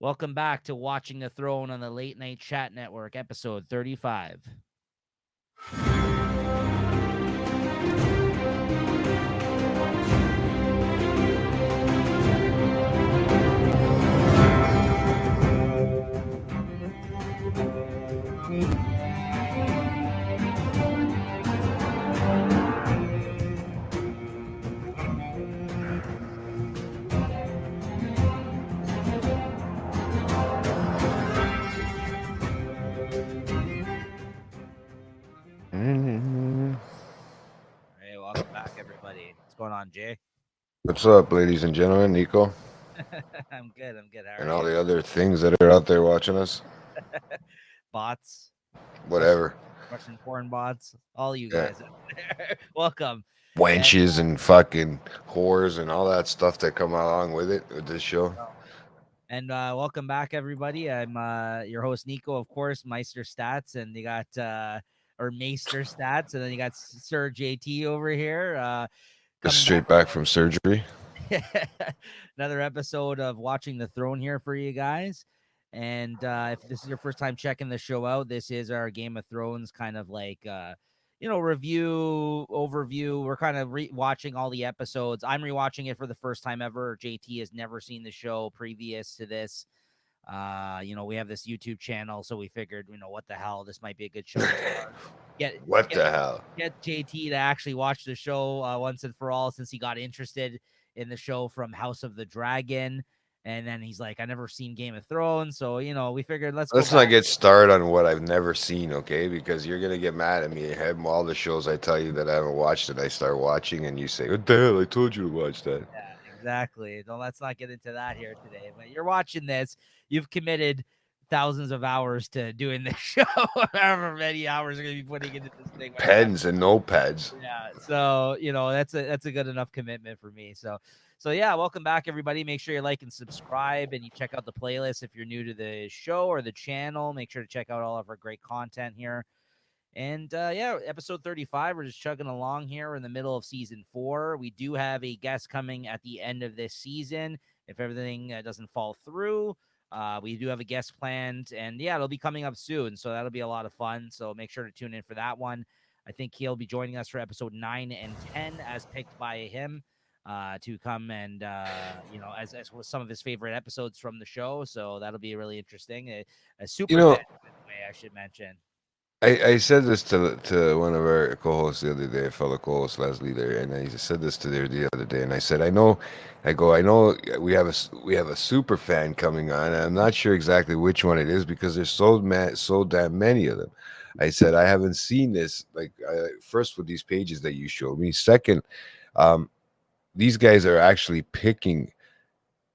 Welcome back to Watching the Throne on the Late Night Chat Network, episode 35. Hey, welcome back, everybody. What's going on, Jay? What's up, ladies and gentlemen? Nico, I'm good. I'm good. How and are all you? the other things that are out there watching us. Bots, Russian Whatever. Russian porn bots, all you Yeah. guys out there. Welcome. And Wenches and fucking whores and all that stuff that come along with it, with this show. welcome back, everybody. I'm your host, Nico, of course, Meister Stats, and you got or Meister Stats, and then you got Sir JT over here. Just Coming back straight back from surgery. another episode of Watching the Throne here for you guys. And if this is your first time checking the show out, this is our Game of Thrones kind of like review overview. We're kind of watching all the episodes. I'm rewatching it for the first time ever. JT has never seen the show previous to this. We have this YouTube channel, so we figured, what the hell, this might be a good show to start. Get What get the hell? get JT to actually watch the show once and for all, since he got interested in the show from House of the Dragon. And then he's like, I never seen Game of Thrones. So, we figured let's go Let's not back. get started on what I've never seen, okay? Because you're gonna get mad at me. Have all the shows I tell you that I haven't watched that I start watching, and you say, "What the hell? I told you to watch that." Yeah, exactly. So let's not get into that here today. But you're watching this. You've committed thousands of hours to doing this show, however many hours are going to be putting into this thing by the time. Pens and notepads. Yeah. So, that's a good enough commitment for me. So yeah, welcome back, everybody. Make sure you like and subscribe, and you check out the playlist if you're new to the show or the channel. Make sure to check out all of our great content here. And yeah, episode 35, we're just chugging along here. We're in the middle of season 4. We do have a guest coming at the end of this season. If everything doesn't fall through, we do have a guest planned. And yeah, it'll be coming up soon. So that'll be a lot of fun. So make sure to tune in for that one. I think he'll be joining us for episode 9 and 10 as picked by him to come and, as was some of his favorite episodes from the show. So that'll be really interesting. A You super fan, know, by the way, I should mention. I said this to one of our co-hosts the other day, fellow co-host Leslie there, and I said this to her the other day, and I said, I know we have a super fan coming on, and I'm not sure exactly which one it is because there's so damn many of them. I said I haven't seen this like first with these pages that you showed me. Second, um, these guys are actually picking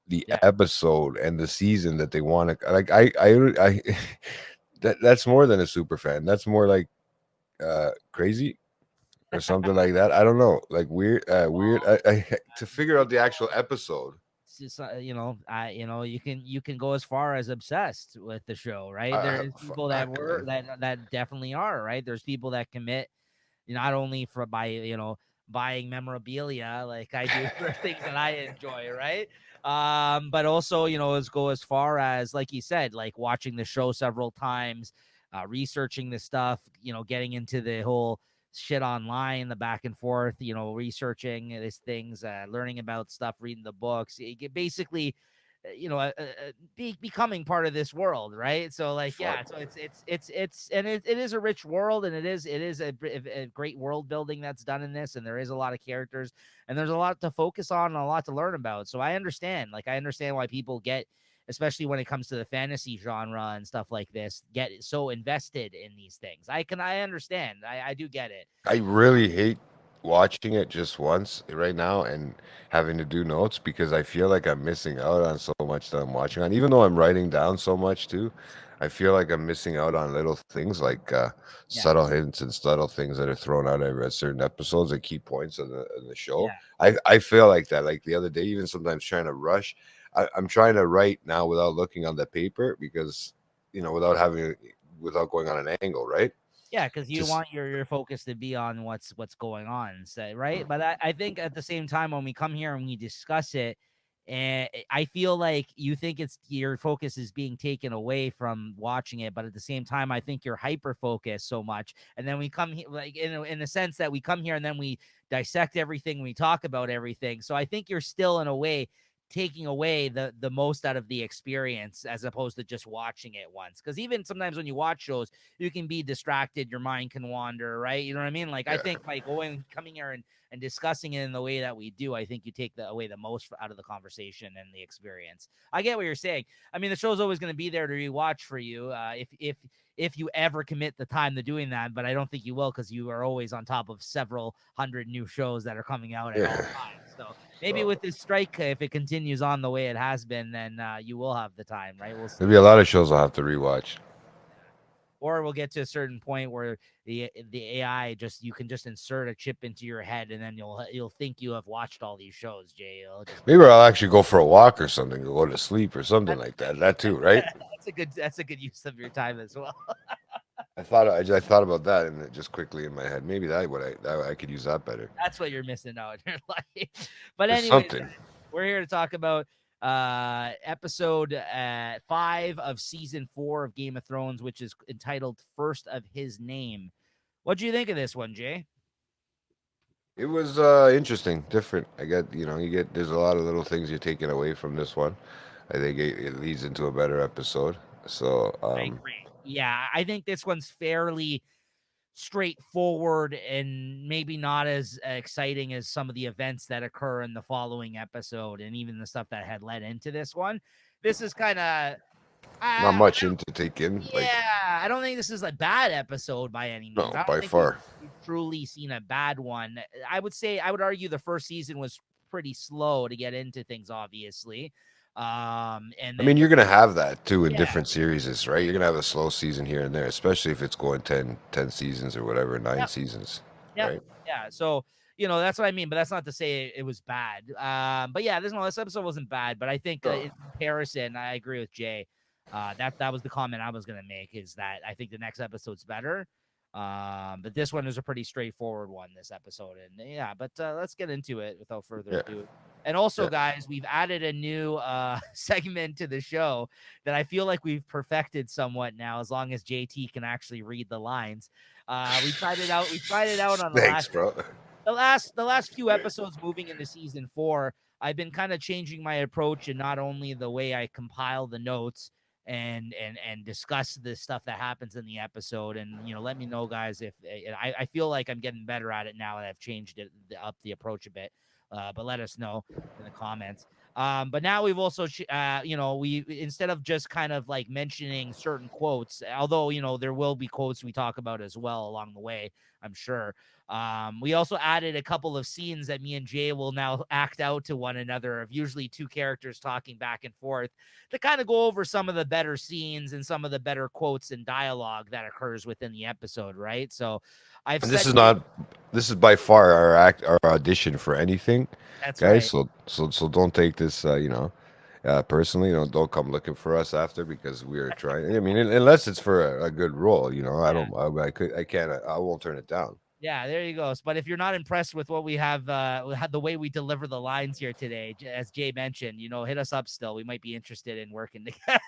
the Yeah. episode and the season that they want to like. I that's more than a super fan. That's more like crazy or something like that. I don't know, like weird. Well, To figure out the actual episode. it's just you can go as far as obsessed with the show, right? Uh, There's people that Fuck, were man. that definitely are, right? There's people that commit, not only for by buying memorabilia like I do for things that I enjoy, right? But also, let's go as far as, like you said, like watching the show several times, researching the stuff, getting into the whole shit online, the back and forth, researching these things, learning about stuff, reading the books, basically, becoming part of this world, right? So like, Fuck. yeah, so it is a rich world, and it is a great world building that's done in this, and there is a lot of characters, and there's a lot to focus on and a lot to learn about. So I understand why people get, especially when it comes to the fantasy genre and stuff like this, get so invested in these things. I understand. I do get it. I really hate watching it just once right now and having to do notes because I feel like I'm missing out on so much that I'm watching on. Even though I'm writing down so much too, I feel like I'm missing out on little things like Yeah, subtle hints and subtle things that are thrown out at certain episodes and key points of the show. yeah. I feel like that. Like the other day, even sometimes trying to rush. I'm trying to write now without looking on the paper because without going on an angle, right? Yeah, because you Just want your focus to be on what's going on, so, right? But I think at the same time, when we come here and we discuss it, And I feel like you think it's your focus is being taken away from watching it, but at the same time, I think you're hyper focused so much. And then we come here, like in a sense that we come here and then we dissect everything, we talk about everything. So I think you're still in a way taking away the most out of the experience as opposed to just watching it once. Because even sometimes when you watch shows, you can be distracted, your mind can wander, right? You know what I mean? Like I Yeah. think by coming here and discussing it in the way that we do, I think you take away the most out of the conversation and the experience. I get what you're saying. I mean, the show's always going to be there to rewatch for you if you ever commit the time to doing that, but I don't think you will because you are always on top of several hundred new shows that are coming out at all Yeah. times. So maybe with this strike, if it continues on the way it has been, then you will have the time, right? We'll see. There'll be a lot of shows I'll have to rewatch. Or we'll get to a certain point where the AI you can just insert a chip into your head and then you'll think you have watched all these shows, Jay. Maybe I'll actually go for a walk or something, go to sleep or something like that. That too, right? That's a good use of your time as well. I thought about that and it just quickly in my head. Maybe I could use that better. That's what you're missing out in your life. But There's anyways, something. we're here to talk about episode 5 of season 4 of Game of Thrones, which is entitled First of His Name. What do you think of this one, Jay? It was interesting, different. There's a lot of little things you're taking away from this one. I think it leads into a better episode. So I agree. Yeah, I think this one's fairly straightforward and maybe not as exciting as some of the events that occur in the following episode and even the stuff that had led into this one. This is kind of not much in to take in. Like, yeah, I don't think this is a bad episode by any means. no, I don't by think far. we've truly seen a bad one. I would argue the first season was pretty slow to get into things, obviously. And I then mean, you're gonna have that too in yeah, different series, right? You're gonna have a slow season here and there, especially if it's going 10 seasons or whatever, 9 seasons, yeah, right? yeah. So that's what I mean. But that's not to say it was bad. But yeah, this episode wasn't bad. But I think No. in comparison, I agree with Jay. That was the comment I was gonna make is that I think the next episode's better. But this one is a pretty straightforward one, this episode. And yeah, but let's get into it without further ado. And also, guys, we've added a new segment to the show that I feel like we've perfected somewhat now, as long as JT can actually read the lines. We tried it out. We tried it out on Thanks, bro. the last few episodes moving into season 4. I've been kind of changing my approach and not only the way I compile the notes and discuss the stuff that happens in the episode. And let me know, guys, if I feel like I'm getting better at it now that I've changed up the approach a bit. But let us know in the comments. But now we've also, we instead of just kind of like mentioning certain quotes, although there will be quotes we talk about as well along the way, I'm sure. We also added a couple of scenes that me and Jay will now act out to one another of usually two characters talking back and forth to kind of go over some of the better scenes and some of the better quotes and dialogue that occurs within the episode, right? So I've And said this is by far our audition for anything, that's guys. right. So don't take this, personally. Don't come looking for us after because we're trying. I mean, unless it's for a good role, I Yeah. don't. I can't. I won't turn it down. Yeah, there you go. But if you're not impressed with what we have, the way we deliver the lines here today, as Jay mentioned, hit us up still. We might be interested in working together.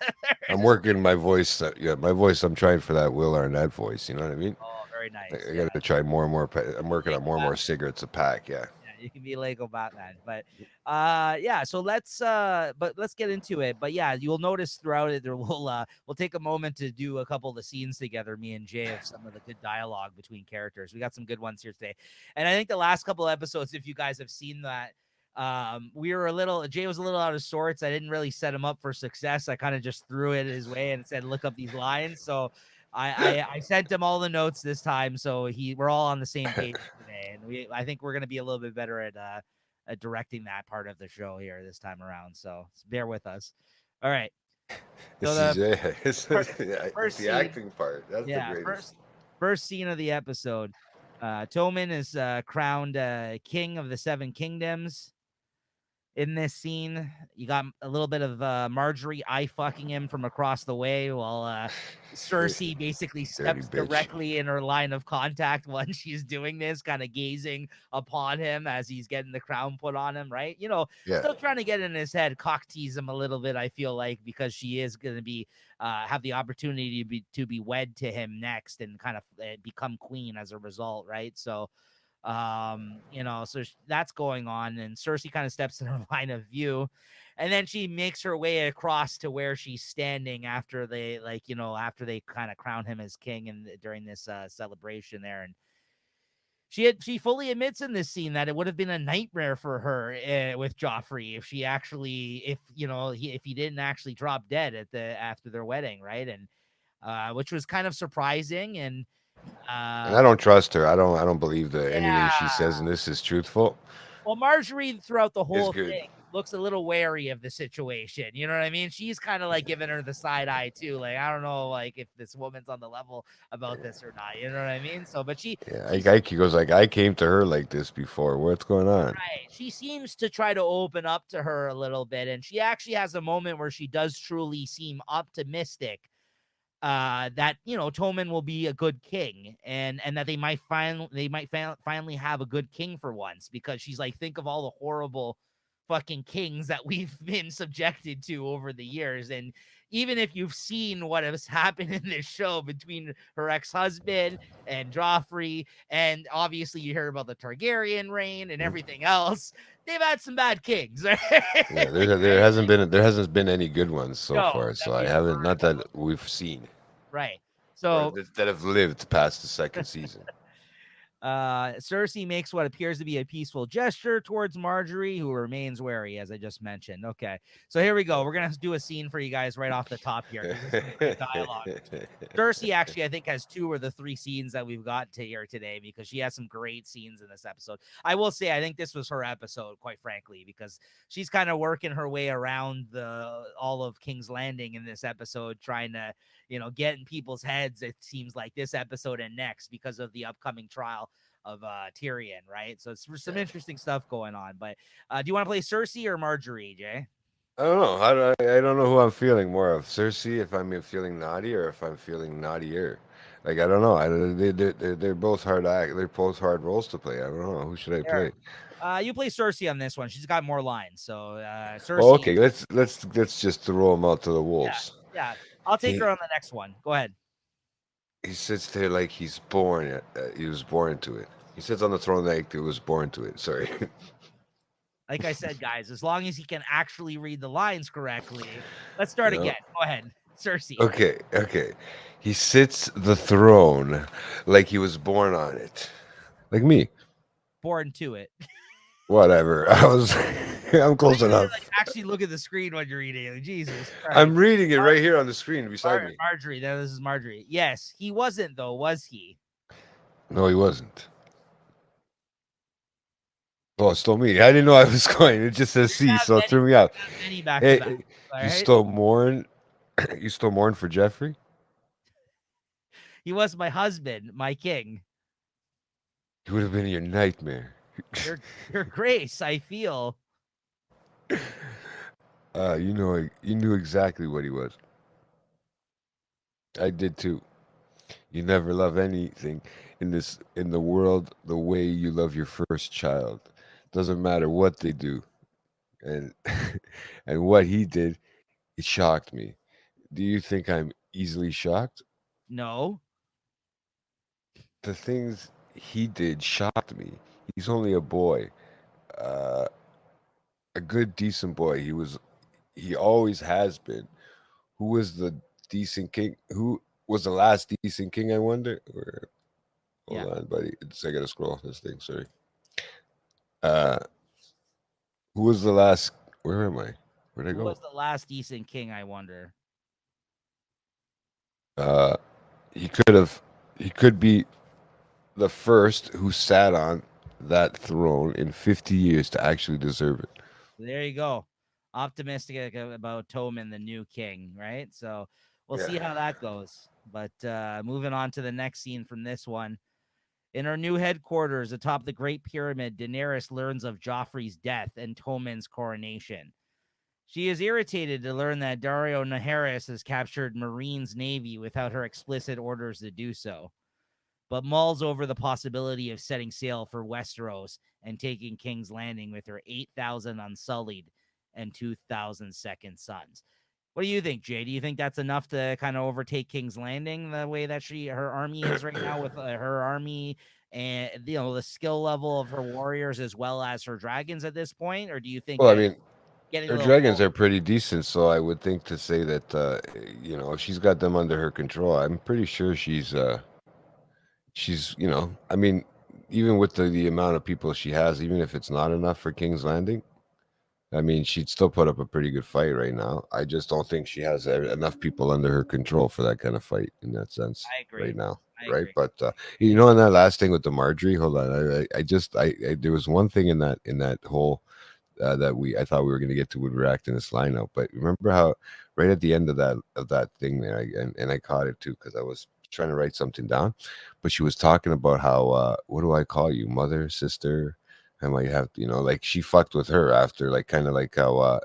I'm working my voice. My voice. I'm trying for that Will Arnett voice. You know what I mean? Oh, very nice. I Yeah. got to try more and more. I'm working on Lego more and more Batman. cigarettes a pack. Yeah. Yeah, you can be Lego Batman. But yeah, so let's get into it. But yeah, you'll notice throughout it there we'll take a moment to do a couple of the scenes together, me and Jay, of some of the good dialogue between characters. We got some good ones here today. And I think the last couple of episodes, if you guys have seen that, Jay was a little out of sorts. I didn't really set him up for success. I kind of just threw it his way and said, look up these lines. So I sent him all the notes this time, so we're all on the same page today, and I think we're gonna be a little bit better at directing that part of the show here this time around. So bear with us. All right. So It's first the scene, acting part. That's the yeah, greatest. first scene of the episode. Tommen is crowned king of the Seven Kingdoms. in this scene. You got a little bit of Marjorie eye fucking him from across the way, while Cersei basically Dirty steps bitch. directly in her line of contact when she's doing this, kind of gazing upon him as he's getting the crown put on him, right? Yeah. Still trying to get in his head, cock tease him a little bit, I feel like, because she is going to be have the opportunity to be wed to him next and kind of become queen as a result, right? So so that's going on, and Cersei kind of steps in her line of view, and then she makes her way across to where she's standing after they after they kind of crown him as king and during this celebration there. And she fully admits in this scene that it would have been a nightmare for her with Joffrey if she actually if he didn't actually drop dead after their wedding, right? And which was kind of surprising. And And I don't trust her. I don't believe that anything she yeah. says in this is truthful. Well, Marjorie throughout the Is whole good. thing looks a little wary of the situation. You know what I mean? She's kind of like giving her the side eye too. Like, I don't know, like if this woman's on the level about this or not. You know what I mean? So, but Yeah, she's he goes like, I came to her like this before. What's going on? right. She seems to try to open up to her a little bit, and she actually has a moment where she does truly seem optimistic that Tommen will be a good king, and that finally have a good king for once, because she's like, think of all the horrible fucking kings that we've been subjected to over the years. And even if you've seen what has happened in this show between her ex-husband and Joffrey, and obviously you hear about the Targaryen reign and everything else, they've had some bad kings. Right? Yeah, Right? there hasn't been any good ones so No, far. that So I we've haven't, heard not about. that we've seen Right. or So that have lived past the second season. Cersei makes what appears to be a peaceful gesture towards Marjorie, who remains wary, as I just mentioned. Okay, so here we go. We're gonna do a scene for you guys right off the top here, because there's some great dialogue. Cersei actually, I think, has 2 or the 3 scenes that we've got to here today, because she has some great scenes in this episode. I will say, I think this was her episode, quite frankly, because she's kind of working her way around all of King's Landing in this episode, trying to, get in people's heads. It seems like this episode and next, because of the upcoming trial of Tyrion, right? So it's some interesting stuff going on. But do you want to play Cersei or Marjorie, Jay? I don't know. I don't know who I'm feeling more of. Cersei, if I'm feeling naughty, or if I'm feeling naughtier. Like, I don't know. They're both hard They're both hard roles to play. I don't know. Who should I There. play? You play Cersei on this one. She's got more lines. So Oh, Cersei. okay. Let's just throw them out to the Yeah, wolves. yeah. I'll take her He on the next one. Go ahead. he sits there like he's born. He was born to it. He sits on the throne like he was born to it. Sorry. Like I said, guys, as long as he can actually read the lines correctly. Let's start You know? again. Go ahead. Cersei. Okay. He sits the throne like he was born on it. Like me. Born to it. Whatever. I'm Why close you enough. like actually look at the screen when you're reading? Jesus Christ. I'm reading it right here on the screen beside me. Marjorie. There, this is Marjorie. Yes, he wasn't though, was he? No, he wasn't. Oh, it's still me. I didn't know I was going. It just says C, so it threw me out. Many back to Hey, back. All you right. still mourn? You still mourn for Jeffrey? He was my husband, my king. He would have been your nightmare. Your grace, I feel. You knew exactly what he was. I did too. You never love anything in the world the way you love your first child. Doesn't matter what they do. And and what he did, it shocked me. Do you think I'm easily shocked? No. The things he did shocked me. He's only a boy. Uh, a good decent boy. He always has been. Who was the decent king? Who was the last decent king, I wonder? Or hold on, buddy. I gotta scroll this thing, sorry. Uh who was the last where am I? Where'd I Who go? was the last decent king, I wonder? Uh he could have he could be the first who sat on that throne in 50 years to actually deserve it. There you go. Optimistic about Tommen, the new king, right? So we'll see Yeah. how that goes. But moving on to the next scene from this one. In her new headquarters atop the Great Pyramid, Daenerys learns of Joffrey's death and Tommen's coronation. She is irritated to learn that Dario Naharis has captured Marine's navy without her explicit orders to do so, but mulls over the possibility of setting sail for Westeros and taking King's Landing with her 8,000 Unsullied and 2,000 second sons. What do you think, Jay? Do you think that's enough to kind of overtake King's Landing the way that her army is right now with her army and the skill level of her warriors as well as her dragons at this point? Or do you think Well, I that mean, getting a her little dragons are pretty decent, so I would think to say that if she's got them under her control, I'm pretty sure she's I mean, even with the amount of people she has, even if it's not enough for King's Landing, I mean, she'd still put up a pretty good fight right now. I just don't think she has enough people under her control for that kind of fight in that sense I agree. right now. I Right. agree. But on that last thing with the Marjorie, hold on. I there was one thing in that whole I thought we were going to get to when we were acting this lineup. But remember how right at the end of that thing there, and I caught it too because I was trying to write something down. But she was talking about how what do I call you, mother, sister? I might have like she fucked with her after like kind of like how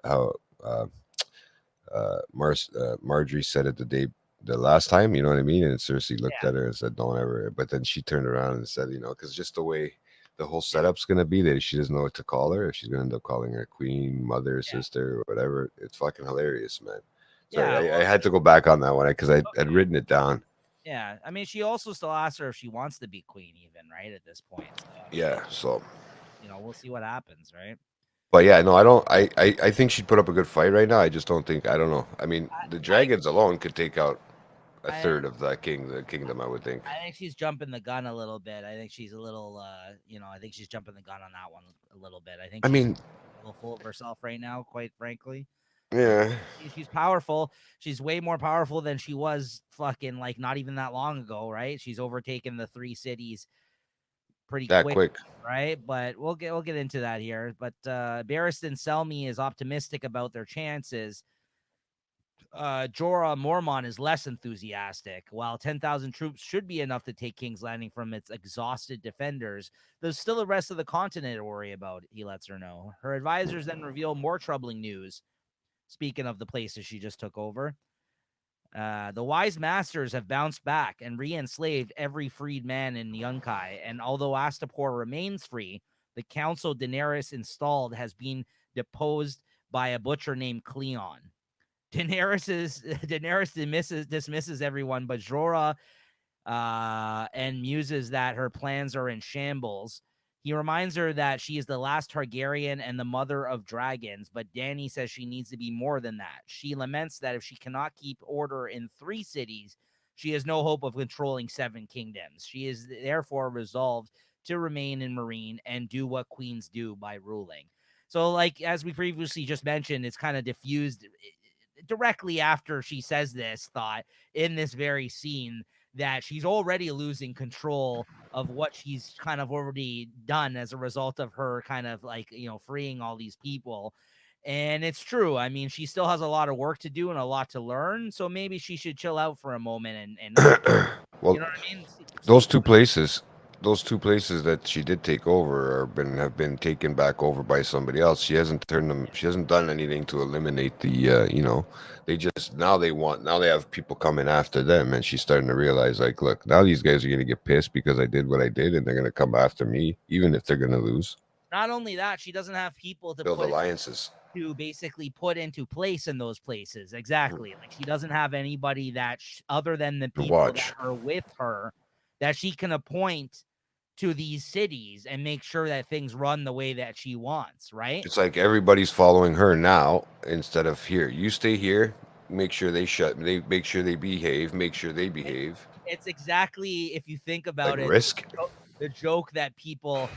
Marjorie said it the last time, you know what I mean? And Cersei looked at her and said, "Don't ever." But then she turned around and said, because just the way the whole setup's gonna be that she doesn't know what to call her. If she's gonna end up calling her queen, mother, sister, or whatever. It's fucking hilarious, man. So I had to go back on that one because I'd written it down. Yeah, I mean, she also still asks her if she wants to be queen, even right at this point. So, yeah, so we'll see what happens, right? But yeah, no, I don't. I think she'd put up a good fight right now. I just don't think. I don't know. I mean, the dragons alone could take out a third of the kingdom. I would think. I think she's jumping the gun a little bit. I think she's a little, I think she's jumping the gun on that one a little bit. I think she's a little full of herself right now, quite frankly. Yeah. She's powerful. She's way more powerful than she was fucking like not even that long ago, right? She's overtaken the 3 cities pretty quick, right? But we'll get into that here. But Barristan Selmy is optimistic about their chances. Jorah Mormont is less enthusiastic. While 10,000 troops should be enough to take King's Landing from its exhausted defenders, there's still the rest of the continent to worry about, he lets her know. Her advisors then reveal more troubling news. Speaking of the places she just took over, the wise masters have bounced back and re-enslaved every freed man in Yunkai. And although Astapor remains free, the council Daenerys installed has been deposed by a butcher named Cleon. Daenerys dismisses everyone, but Jorah and muses that her plans are in shambles. He reminds her that she is the last Targaryen and the mother of dragons, but Dany says she needs to be more than that. She laments that if she cannot keep order in 3 cities, she has no hope of controlling 7 kingdoms. She is therefore resolved to remain in Meereen and do what queens do by ruling. So, like, as we previously just mentioned, it's kind of diffused directly after she says this thought in this very scene that she's already losing control of what she's kind of already done as a result of her kind of like, freeing all these people. And it's true. I mean, she still has a lot of work to do and a lot to learn. So maybe she should chill out for a moment and not, well, you know what I mean? Those two places that she did take over have been taken back over by somebody else. She hasn't done anything to eliminate the they just now they have people coming after them, and she's starting to realize, like, look, now these guys are gonna get pissed because I did what I did, and they're gonna come after me even if they're gonna lose. Not only that, she doesn't have people to build alliances to basically put into place in those places. Exactly. Like, she doesn't have anybody that other than the people that are with her that she can appoint to these cities and make sure that things run the way that she wants, right? It's like everybody's following her now instead of here. You stay here, make sure they make sure they behave, make sure they behave. It's exactly, if you think about like it, risk. The joke that people,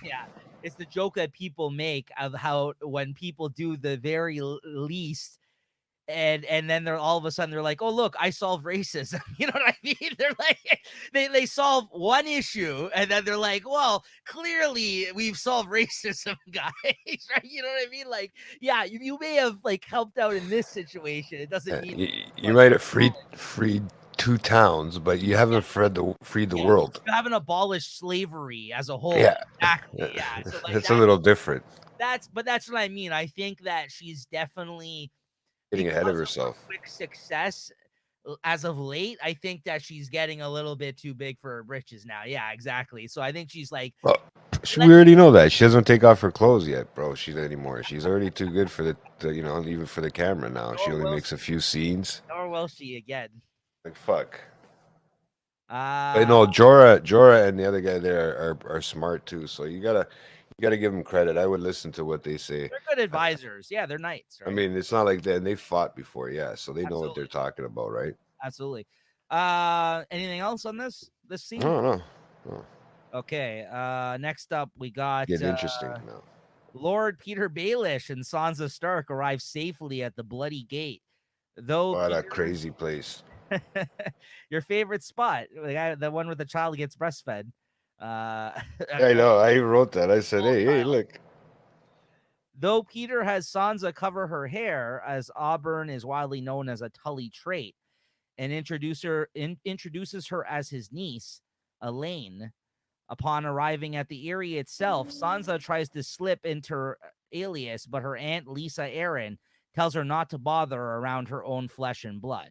it's the joke that people make of how when people do the very least, and then they're all of a sudden they're like, oh look, I solved racism. You know what I mean? They're like, they solve one issue and then they're like, well, clearly we've solved racism, guys. Right? You know what I mean? Like, yeah, you may have like helped out in this situation. It doesn't mean you might have freed 2 towns, but you haven't freed the world. You haven't abolished slavery as a whole. Yeah. Exactly. Yeah. So like It's a little different. that's what I mean. I think that she's definitely, Getting ahead of because her herself. quick success as of late, I think that she's getting a little bit too big for her britches now. Yeah, exactly. So I think she's like, Well, we already know that. She doesn't take off her clothes yet, bro. She's anymore. She's already too good for the even for the camera now. She only makes a few scenes. Or will she again? Like fuck. But no, Jorah and the other guy there are smart too. So you gotta give them credit. I would listen to what they say. They're good advisors. Yeah, they're knights, right? I mean, it's not like that. And they fought before, yeah. So they know what Absolutely. they're talking about, right? Absolutely. Anything else on this scene? No. Okay. Next up, we got Get interesting now. Lord Peter Baelish and Sansa Stark arrive safely at the Bloody Gate. Though What a crazy place. Your favorite spot, the one where the child gets breastfed. I know. I wrote that. I said, hey, look. Though Peter has Sansa cover her hair, as auburn is widely known as a Tully trait, and introduces her as his niece, Elaine. Upon arriving at the Eyrie itself, Sansa tries to slip into her alias, but her aunt Lisa Arryn tells her not to bother around her own flesh and blood.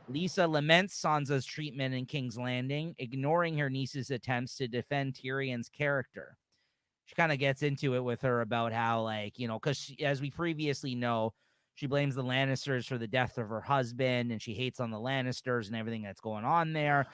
Lisa laments Sansa's treatment in King's Landing, ignoring her niece's attempts to defend Tyrion's character. She kind of gets into it with her about how, like, because as we previously know, she blames the Lannisters for the death of her husband, and she hates on the Lannisters and everything that's going on there.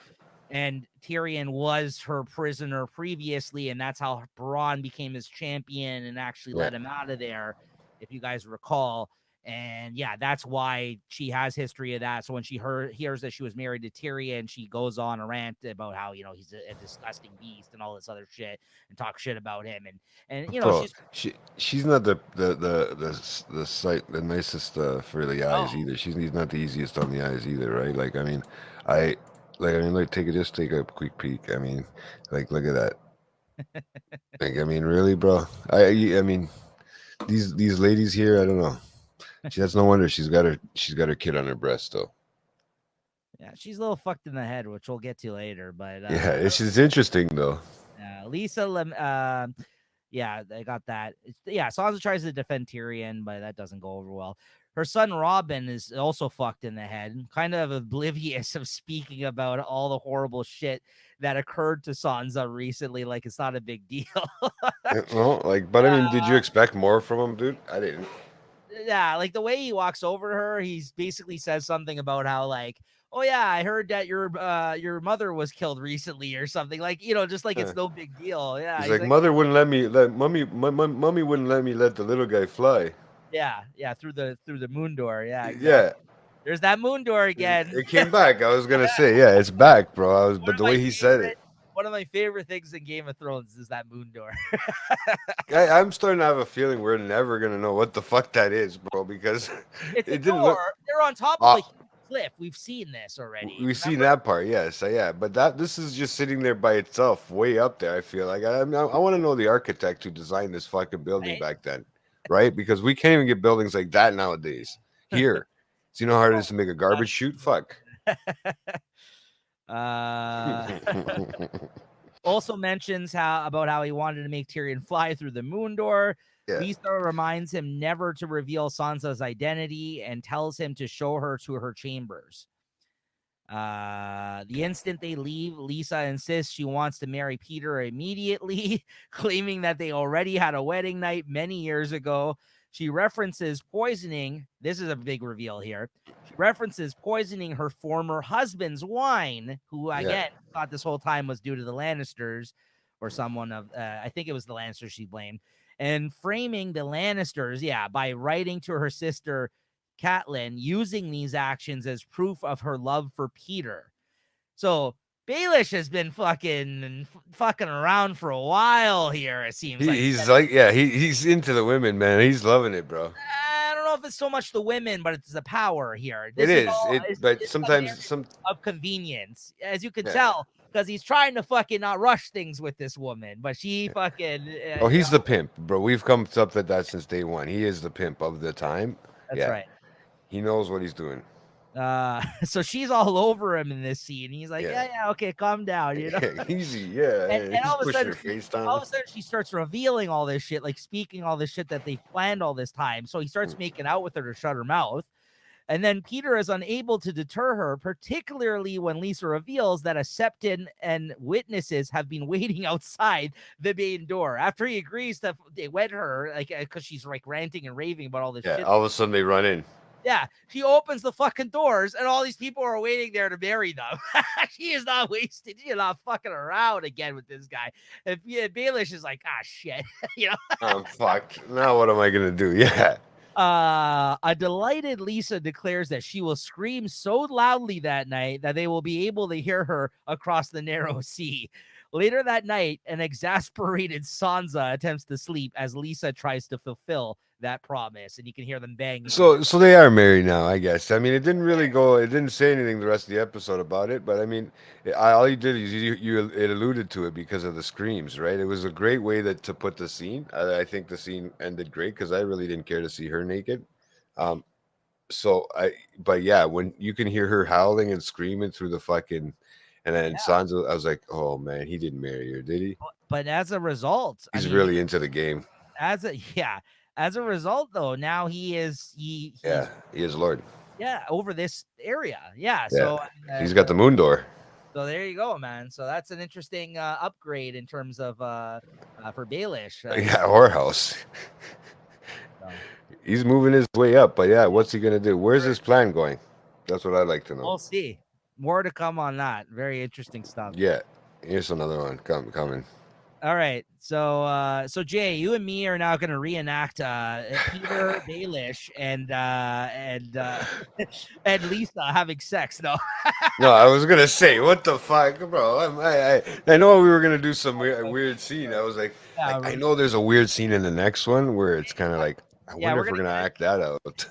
And Tyrion was her prisoner previously, and that's how Bronn became his champion and actually let him out of there, if you guys recall. And yeah, that's why she has history of that. So when she hears that she was married to Tyrion, she goes on a rant about how, he's a disgusting beast and all this other shit, and talk shit about him. And Bro, she's not the nicest for the eyes either. She's not the easiest on the eyes either, right? Like, I mean, take a quick peek. I mean, like, look at that. Like, I mean, really, bro. I mean, these ladies here, I don't know. That's no wonder she's got her kid on her breast though. Yeah, she's a little fucked in the head, which we'll get to later. But yeah, it's just interesting though. Lisa, yeah, they got that. Sansa tries to defend Tyrion, but that doesn't go over well. Her son Robin is also fucked in the head, kind of oblivious of speaking about all the horrible shit that occurred to Sansa recently. Like, it's not a big deal. Well, but I mean, did you expect more from him, dude? I didn't. Yeah, like the way he walks over to her, he basically says something about how, like, oh yeah, I heard that your mother was killed recently or something, like, just like it's no big deal. Yeah, he's like mother wouldn't let me mommy wouldn't let me let the little guy fly. Yeah, through the moon door. Yeah, exactly. Yeah. There's that moon door again. It came back. I was gonna say, yeah, it's back, bro. But the way he said it. One of my favorite things in Game of Thrones is that moon door. I'm starting to have a feeling we're never gonna know what the fuck that is, bro, because it didn't look. They're on top of a cliff. We've seen this already. We've seen that part, yes, yeah. But this is just sitting there by itself, way up there. I feel like I want to know the architect who designed this fucking building back then, right? Because we can't even get buildings like that nowadays. Here, so you know how hard it is to make a garbage chute? Fuck. Also mentions about how he wanted to make Tyrion fly through the moon door. Yeah. Lisa reminds him never to reveal Sansa's identity and tells him to show her to her chambers. The instant they leave, Lisa insists she wants to marry Peter immediately, claiming that they already had a wedding night many years ago. She references poisoning. This is a big reveal here. She references poisoning her former husband's wine, who again thought this whole time was due to the Lannisters or someone of, I think it was the Lannisters she blamed, and framing the Lannisters, by writing to her sister Catelyn, using these actions as proof of her love for Peter. So Baelish has been fucking around for a while here, it seems. He's into the women, man. He's loving it, bro. I don't know if it's so much the women, but it's the power here. But sometimes of convenience, as you can tell, because he's trying to fucking not rush things with this woman, but she fucking. He's the pimp, bro. We've come up with that since day one. He is the pimp of the time. That's right. He knows what he's doing. So she's all over him in this scene. He's like, yeah, okay, calm down, you know. Easy, yeah. And He's all of a pushing sudden, her face down. all of a sudden, she starts revealing all this shit, like speaking all this shit that they planned all this time. So he starts making out with her to shut her mouth. And then Peter is unable to deter her, particularly when Lisa reveals that a septon and witnesses have been waiting outside the main door. After he agrees to wed her, like, because she's like ranting and raving about all this shit. All of a sudden they run in. Yeah, she opens the fucking doors, and all these people are waiting there to marry them. She is not wasted. She's not fucking around again with this guy. And Baelish is like, shit, you know. Fuck. Now what am I gonna do? Yeah. A delighted Lisa declares that she will scream so loudly that night that they will be able to hear her across the narrow sea. Later that night, an exasperated Sansa attempts to sleep as Lisa tries to fulfill that promise, and you can hear them bang. So they are married now, I guess. I mean, it didn't really go. It didn't say anything the rest of the episode about it, but I mean, all you did is it alluded to it because of the screams, right? It was a great way to put the scene. I think the scene ended great because I really didn't care to see her naked. But yeah, when you can hear her howling and screaming through the fucking, and then Sansa, I was like, oh man, he didn't marry her, did he? But as a result, he's really into the game. As a result, though, now he is Lord. Yeah, over this area. Yeah. So he's got the moon door. So there you go, man. So that's an interesting upgrade in terms of for Baelish. Whorehouse. He's moving his way up, but yeah, what's he gonna do? Where's his plan going? That's what I'd like to know. We'll see. More to come on that. Very interesting stuff. Yeah. Here's another one coming. All right. So Jay, you and me are now going to reenact Peter Baelish and Lisa having sex. No. No, I was gonna say, what the fuck, bro? I know we were gonna do some weird scene. I was like, I know there's a weird scene in the next one where it's kind of like, I wonder if we're gonna act that out.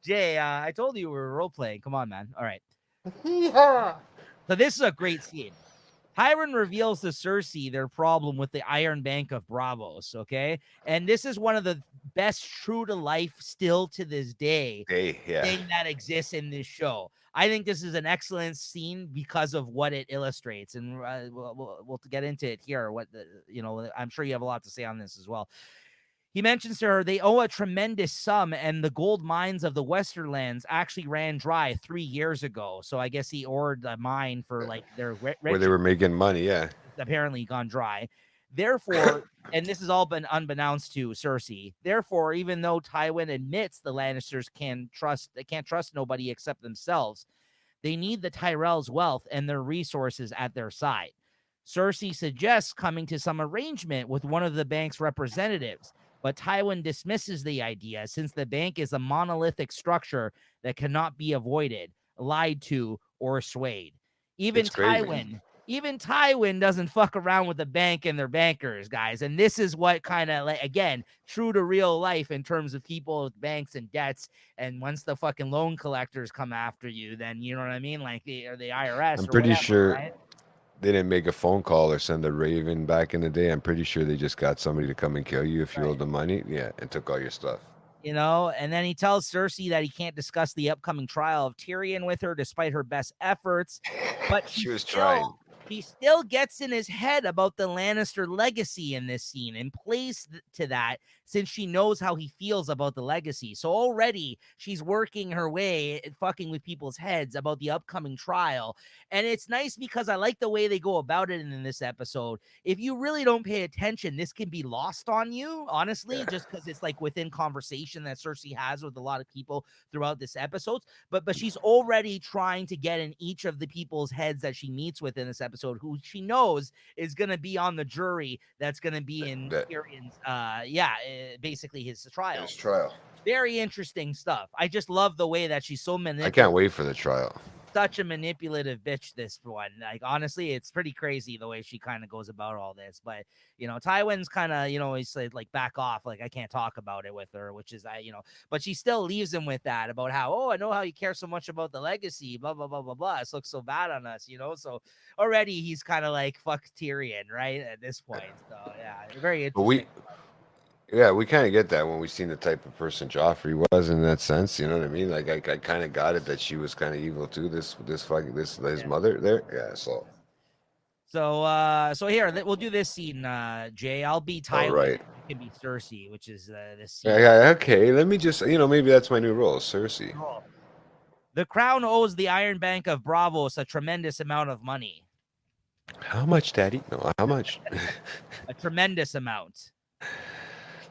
Jay, I told you we were role playing. Come on, man. All right. Yeah. So this is a great scene. Tywin reveals to Cersei their problem with the Iron Bank of Braavos, okay? And this is one of the best true to life still to this day thing that exists in this show. I think this is an excellent scene because of what it illustrates, and we'll get into it here. I'm sure you have a lot to say on this as well. He mentions to her they owe a tremendous sum, and the gold mines of the Westerlands actually ran dry 3 years ago. So I guess he ordered a mine for like their where they were making money. Yeah, apparently gone dry. Therefore, and this has all been unbeknownst to Cersei. Therefore, even though Tywin admits the Lannisters can't trust nobody except themselves, they need the Tyrells' wealth and their resources at their side. Cersei suggests coming to some arrangement with one of the bank's representatives. But Tywin dismisses the idea since the bank is a monolithic structure that cannot be avoided, lied to, or swayed. Even Tywin doesn't fuck around with the bank and their bankers, guys. And this is what kind of, like, again, true to real life in terms of people with banks and debts. And once the fucking loan collectors come after you, then you know what I mean? Like the IRS. I'm pretty sure. Right? They didn't make a phone call or send a raven back in the day. I'm pretty sure they just got somebody to come and kill you if you owed the money. Yeah, and took all your stuff. You know, and then he tells Cersei that he can't discuss the upcoming trial of Tyrion with her despite her best efforts. But she was trying. He still gets in his head about the Lannister legacy in this scene and plays to that since she knows how he feels about the legacy. So already she's working her way, fucking with people's heads about the upcoming trial. And it's nice because I like the way they go about it in this episode. If you really don't pay attention, this can be lost on you, honestly, just because it's like within conversation that Cersei has with a lot of people throughout this episode. But she's already trying to get in each of the people's heads that she meets with in this episode, who she knows is going to be on the jury that's going to be in Tyrion's, basically his trial. Very interesting stuff. I just love the way that she's so manipulative. I can't wait for the trial. Such a manipulative bitch, this one. Like, honestly, it's pretty crazy the way she kind of goes about all this. But, you know, Tywin's kind of, he said, like, back off. Like, I can't talk about it with her, which is, but she still leaves him with that about how, I know how you care so much about the legacy, blah, blah, blah, blah, blah. This looks so bad on us, So already he's kind of like, fuck Tyrion, right? At this point. So, yeah, very interesting. Yeah, we kind of get that when we seen the type of person Joffrey was in that sense. You know what I mean? Like I kind of got it that she was kind of evil too. This fucking this his Yeah. mother there. Yeah. So So here we'll do this scene. Jay, I'll be all Tywin. right. You can be Cersei, which is this Yeah, scene. yeah. Okay. Let me just maybe that's my new role, Cersei. Cool. The crown owes the Iron Bank of Bravos a tremendous amount of money. How much, Daddy? No, how much? A tremendous amount.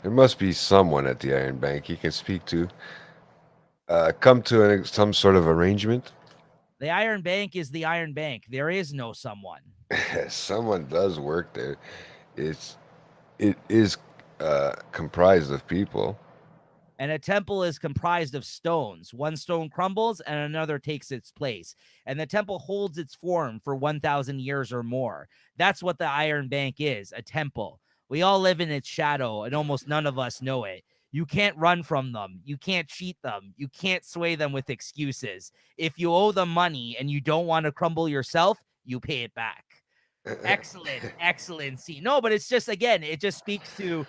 There must be someone at the Iron Bank he can speak to. Come to some sort of arrangement. The Iron Bank is the Iron Bank. There is no someone. Someone does work there. It is comprised of people. And a temple is comprised of stones. One stone crumbles and another takes its place. And the temple holds its form for 1,000 years or more. That's what the Iron Bank is, a temple. We all live in its shadow, and almost none of us know it. You can't run from them. You can't cheat them. You can't sway them with excuses. If you owe them money and you don't want to crumble yourself, you pay it back. Excellent scene. No, but it's just, again, it just speaks to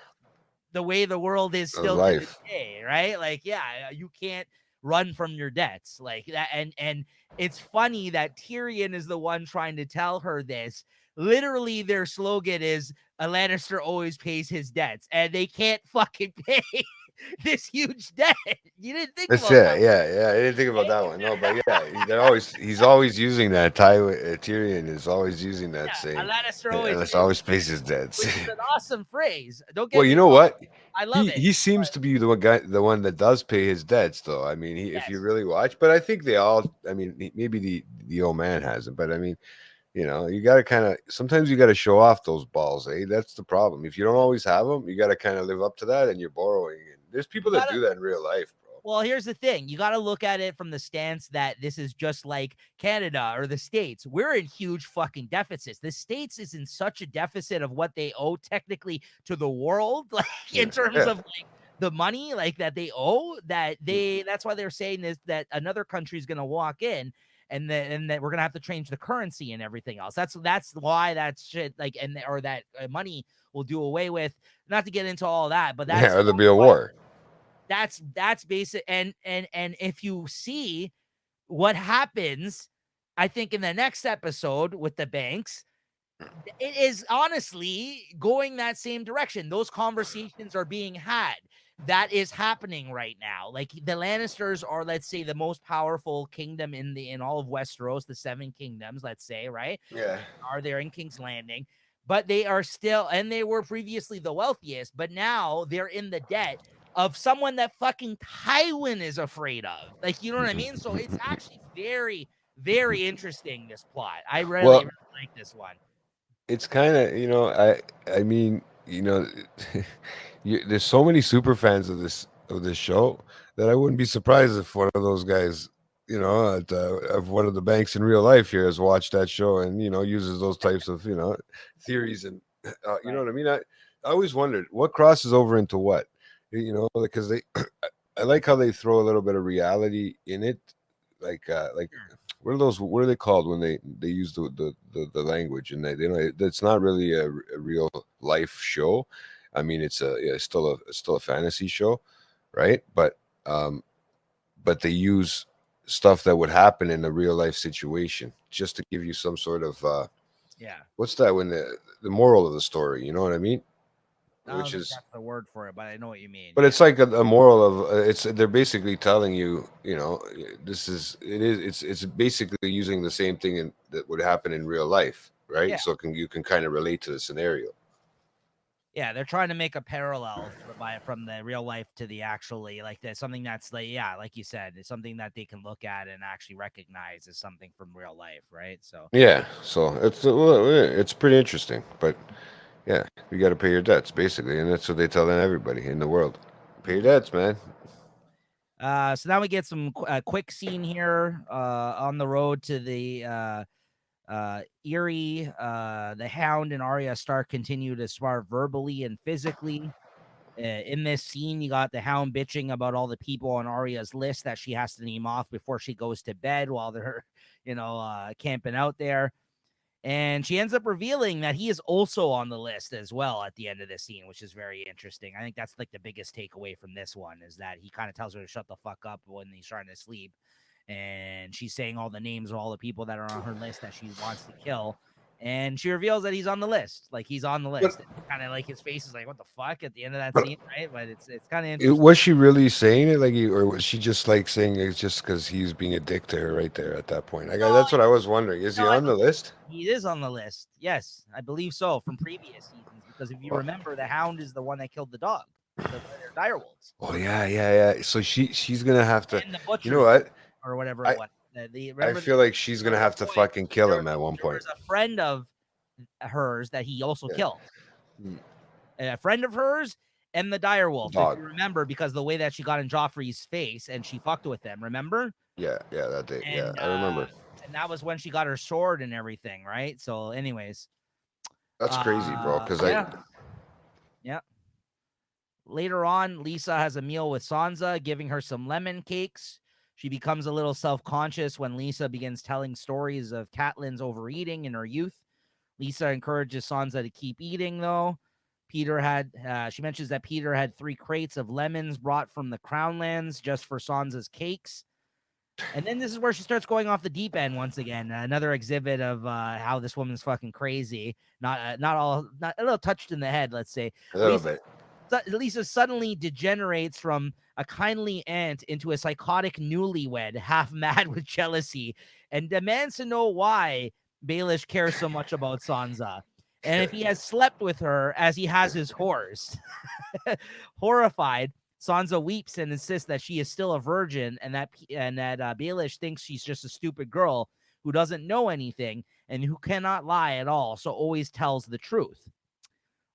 the way the world is Of still to this life. day, right? Like, yeah, you can't run from your debts like that. And it's funny that Tyrion is the one trying to tell her this. Literally, their slogan is a Lannister always pays his debts, and they can't fucking pay this huge debt. You didn't think That's about that, yeah. I didn't think about that one. No, but yeah, he's always using that. Tyrion is always using that yeah. A saying, Lannister and always let's pays, always face his debts. which is an awesome phrase. Don't Well, get you me know wrong. what? I love He it. he seems to be the one that does pay his debts, though. I mean, if you Yes. really watch, but I think they all. I mean, maybe the old man hasn't, but I mean, you got to kind of sometimes you got to show off those balls, eh? That's the problem. If you don't always have them, you got to kind of live up to that, and you're borrowing. And there's You people that gotta do that in real life, bro. Well, here's the thing. You got to look at it from the stance that this is just like Canada or the States. We're in huge fucking deficits. The States is in such a deficit of what they owe technically to the world, like in Yeah, terms yeah. of like the money like that they owe, that that's why they're saying is that another country is going to walk in and that we're going to have to change the currency and everything else. That's why that shit like or that money will do away with, not to get into all that, but Yeah, that's or there'll be a war. that's basic. And if you see what happens, I think in the next episode with the banks, it is honestly going that same direction. Those conversations are being had. That is happening right now. Like the Lannisters are, let's say, the most powerful kingdom in all of Westeros, the Seven Kingdoms, let's say, right? Yeah. Are there in King's Landing, but they are still, and they were previously the wealthiest, but now they're in the debt of someone that fucking Tywin is afraid of. Like, you know what I mean? So it's actually very, very interesting, this plot. I really, Well, really like this one. it's kind of I mean there's so many super fans of this show that I wouldn't be surprised if one of those guys of one of the banks in real life here has watched that show and uses those types of theories and you know Right. what I mean. I always wondered what crosses over into what, because they I like how they throw a little bit of reality in it, like Sure. what are they called when they use the language and they know it's not really a real life show. I mean, it's still a fantasy show, right? Um but they use stuff that would happen in a real life situation just to give you some sort of Yeah. what's that when the moral of the story, you know what I mean? I don't Which think is that's the word for it, but I know what you mean. but Yeah. it's like a moral of it's they're basically telling you, this is it is it's basically using the same thing that would happen in real life, right? Yeah. So you can kind of relate to the scenario. Yeah, they're trying to make a parallel from the real life to the actually like that, something that's like, yeah, like you said, it's something that they can look at and actually recognize as something from real life, right? So Yeah, so it's pretty interesting, but yeah, you got to pay your debts basically, and that's what they tell everybody in the world. Pay your debts, man. so now we get some quick scene here on the road to the Erie. The Hound and Arya Stark continue to spar verbally and physically. In this scene, you got the Hound bitching about all the people on Arya's list that she has to name off before she goes to bed while they're, camping out there. And she ends up revealing that he is also on the list as well at the end of this scene, which is very interesting. I think that's like the biggest takeaway from this one is that he kind of tells her to shut the fuck up when he's trying to sleep. And she's saying all the names of all the people that are on her list that she wants to kill. And she reveals that he's on the list. Like he's on the list. Kind of like his face is like, what the fuck at the end of that scene, right? But it's kind of interesting. Was she really saying it like, or was she just like saying it's just because he's being a dick to her right there at that point? That's what I was wondering. Is he on the list? He is on the list. Yes, I believe so from previous seasons. Because if you remember, the Hound is the one that killed the dog, the direwolves. Oh yeah. So she's gonna have to. And the butcher, You know what? or whatever it was. I feel like she's gonna have to fucking kill him at one point. There's a friend of hers that he also killed. A friend of hers and the direwolf. If you remember, because the way that she got in Joffrey's face and she fucked with him, remember? Yeah, that day. And, I remember. And that was when she got her sword and everything, right? So, anyways. That's crazy, bro. Because Yeah. Later on, Lisa has a meal with Sansa, giving her some lemon cakes. She becomes a little self-conscious when Lisa begins telling stories of Catelyn's overeating in her youth. Lisa encourages Sansa to keep eating, though. She mentions that Peter had 3 crates of lemons brought from the Crownlands just for Sansa's cakes. And then this is where she starts going off the deep end once again. Another exhibit of how this woman's fucking crazy. Not a little touched in the head, let's say. A little bit. Lisa suddenly degenerates from a kindly aunt into a psychotic newlywed, half mad with jealousy, and demands to know why Baelish cares so much about Sansa, and if he has slept with her as he has his horse. Horrified, Sansa weeps and insists that she is still a virgin, and that Baelish thinks she's just a stupid girl who doesn't know anything and who cannot lie at all, so always tells the truth.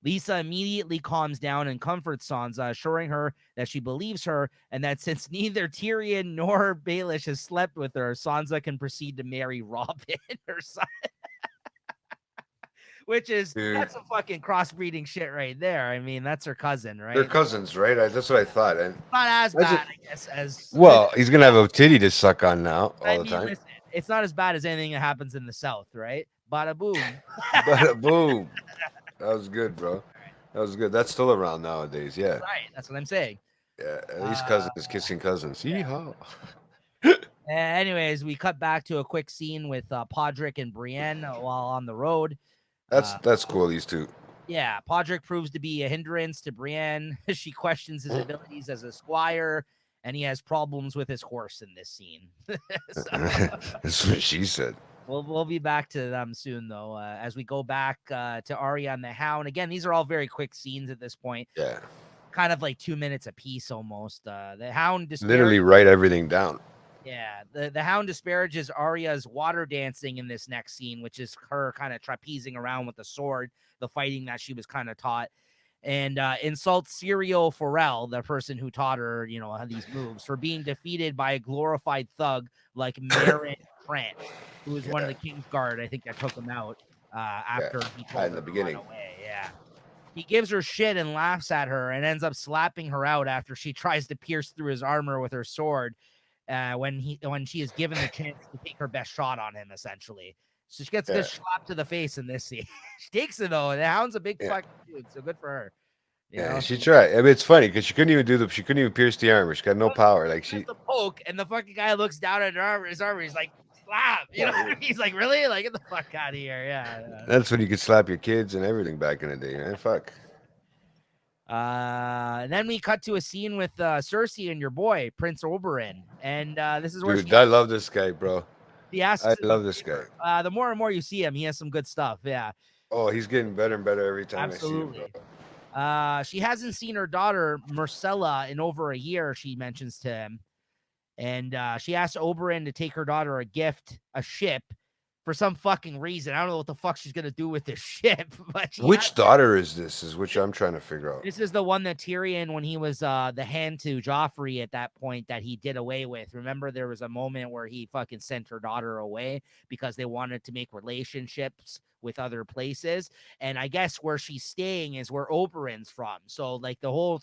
Lisa immediately calms down and comforts Sansa, assuring her that she believes her and that since neither Tyrion nor Baelish has slept with her, Sansa can proceed to marry Robin, her son. Which is, that's some fucking crossbreeding shit right there. I mean, that's her cousin, right? They're cousins, right? That's what I thought. And not as bad, I guess, as... Well, he's going to have a titty to suck on now all the time. Listen, it's not as bad as anything that happens in the South, right? Bada boom. Bada boom. That was good, bro. That was good. That's still around nowadays, yeah. Right, that's what I'm saying. Yeah, at least cousins kissing cousins. Yeehaw. Anyways, we cut back to a quick scene with Podrick and Brienne while on the road. That's cool, these two. Yeah, Podrick proves to be a hindrance to Brienne. She questions his abilities as a squire, and he has problems with his horse in this scene. That's what she said. We'll be back to them soon, though, as we go back to Arya and the Hound. Again, these are all very quick scenes at this point. Yeah. Kind of like 2 minutes apiece almost. The Hound literally write everything down. Yeah, the Hound disparages Arya's water dancing in this next scene, which is her kind of trapezing around with the sword, the fighting that she was kind of taught, and insults Syrio Forel, the person who taught her, these moves, for being defeated by a glorified thug like Meryn Trant, who was one of the King's Guard, I think, that took him out after he told her in the beginning. To run away. Yeah. He gives her shit and laughs at her and ends up slapping her out after she tries to pierce through his armor with her sword. When she is given the chance to take her best shot on him, essentially. So she gets a good slap to the face in this scene. She takes it, though. The Hound's a big fucking dude, so good for her. You know? She tried. I mean, it's funny because she couldn't even pierce the armor. She got no power. Like she the poke, and the fucking guy looks down at his armor. He's like, slap. He's like, really? Like, get the fuck out of here. Yeah. That's when you could slap your kids and everything back in the day, man. Fuck. And then we cut to a scene with Cersei and your boy Prince Oberyn, and this is where I love this guy, bro. I love this guy. The more and more you see him, he has some good stuff. Yeah. Oh, he's getting better and better every time. Absolutely. I see him, bro. She hasn't seen her daughter Myrcella in over a year. She mentions to him, and she asks Oberyn to take her daughter a ship. For some fucking reason. I don't know what the fuck she's going to do with this ship. But which daughter is this? Is which I'm trying to figure out. This is the one that Tyrion, when he was the hand to Joffrey at that point, that he did away with. Remember, there was a moment where he fucking sent her daughter away because they wanted to make relationships with other places. And I guess where she's staying is where Oberyn's from. So, like, the whole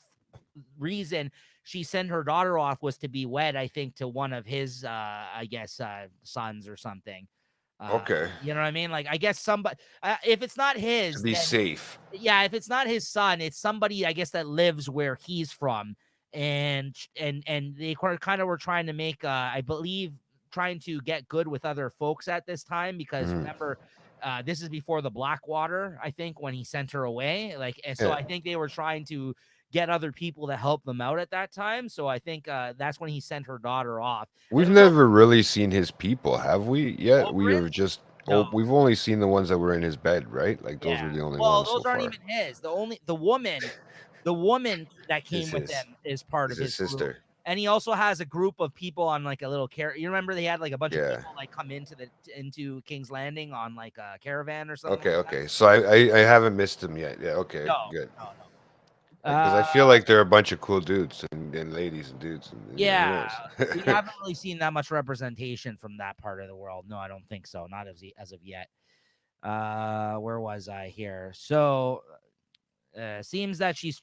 reason she sent her daughter off was to be wed, I think, to one of his, sons or something. Okay. You know what I mean? Like, I guess somebody, if it's not To his, be then safe. yeah, if it's not his son, it's somebody, I guess, that lives where he's from, and they kind of were trying to make, I believe, trying to get good with other folks at this time because Mhm. remember, this is before the Blackwater, I think, when he sent her away. Like, and so Yeah. I think they were trying to get other people to help them out at that time. So I think that's when he sent her daughter off. And We've we never really seen his people, have we? Yet we Oberyn? were just. No. Oh, we've only seen the ones that were in his bed, right? Like those Yeah. were the only Well, ones so those aren't far. even his. The woman that Is came with his them is part is of his his group. sister? And he also has a group of people on like a little You remember they had like a bunch of Yeah. people like come into King's Landing on like a caravan or something Okay. like that. Okay. So I haven't missed him yet. Yeah. Okay. No, Good. no, no. Because I feel like they're a bunch of cool dudes and ladies and dudes. And, who Yeah, knows? we haven't really seen that much representation from that part of the world. No, I don't think so. Not as of yet. Where was I here? So seems that she's,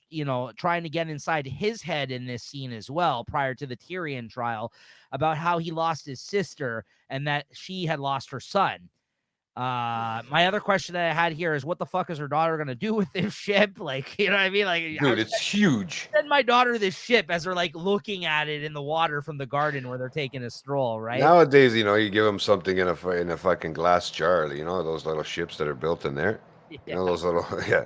trying to get inside his head in this scene as well prior to the Tyrion trial about how he lost his sister and that she had lost her son. My other question that I had here is what the fuck is her daughter going to do with this ship? Like, you know what I mean? Like, Dude, it's huge. send my daughter this ship as they're like looking at it in the water from the garden where they're taking a stroll, right? Nowadays, you give them something in a fucking glass jar. You know those little ships that are built in there. You Yeah. know those little yeah.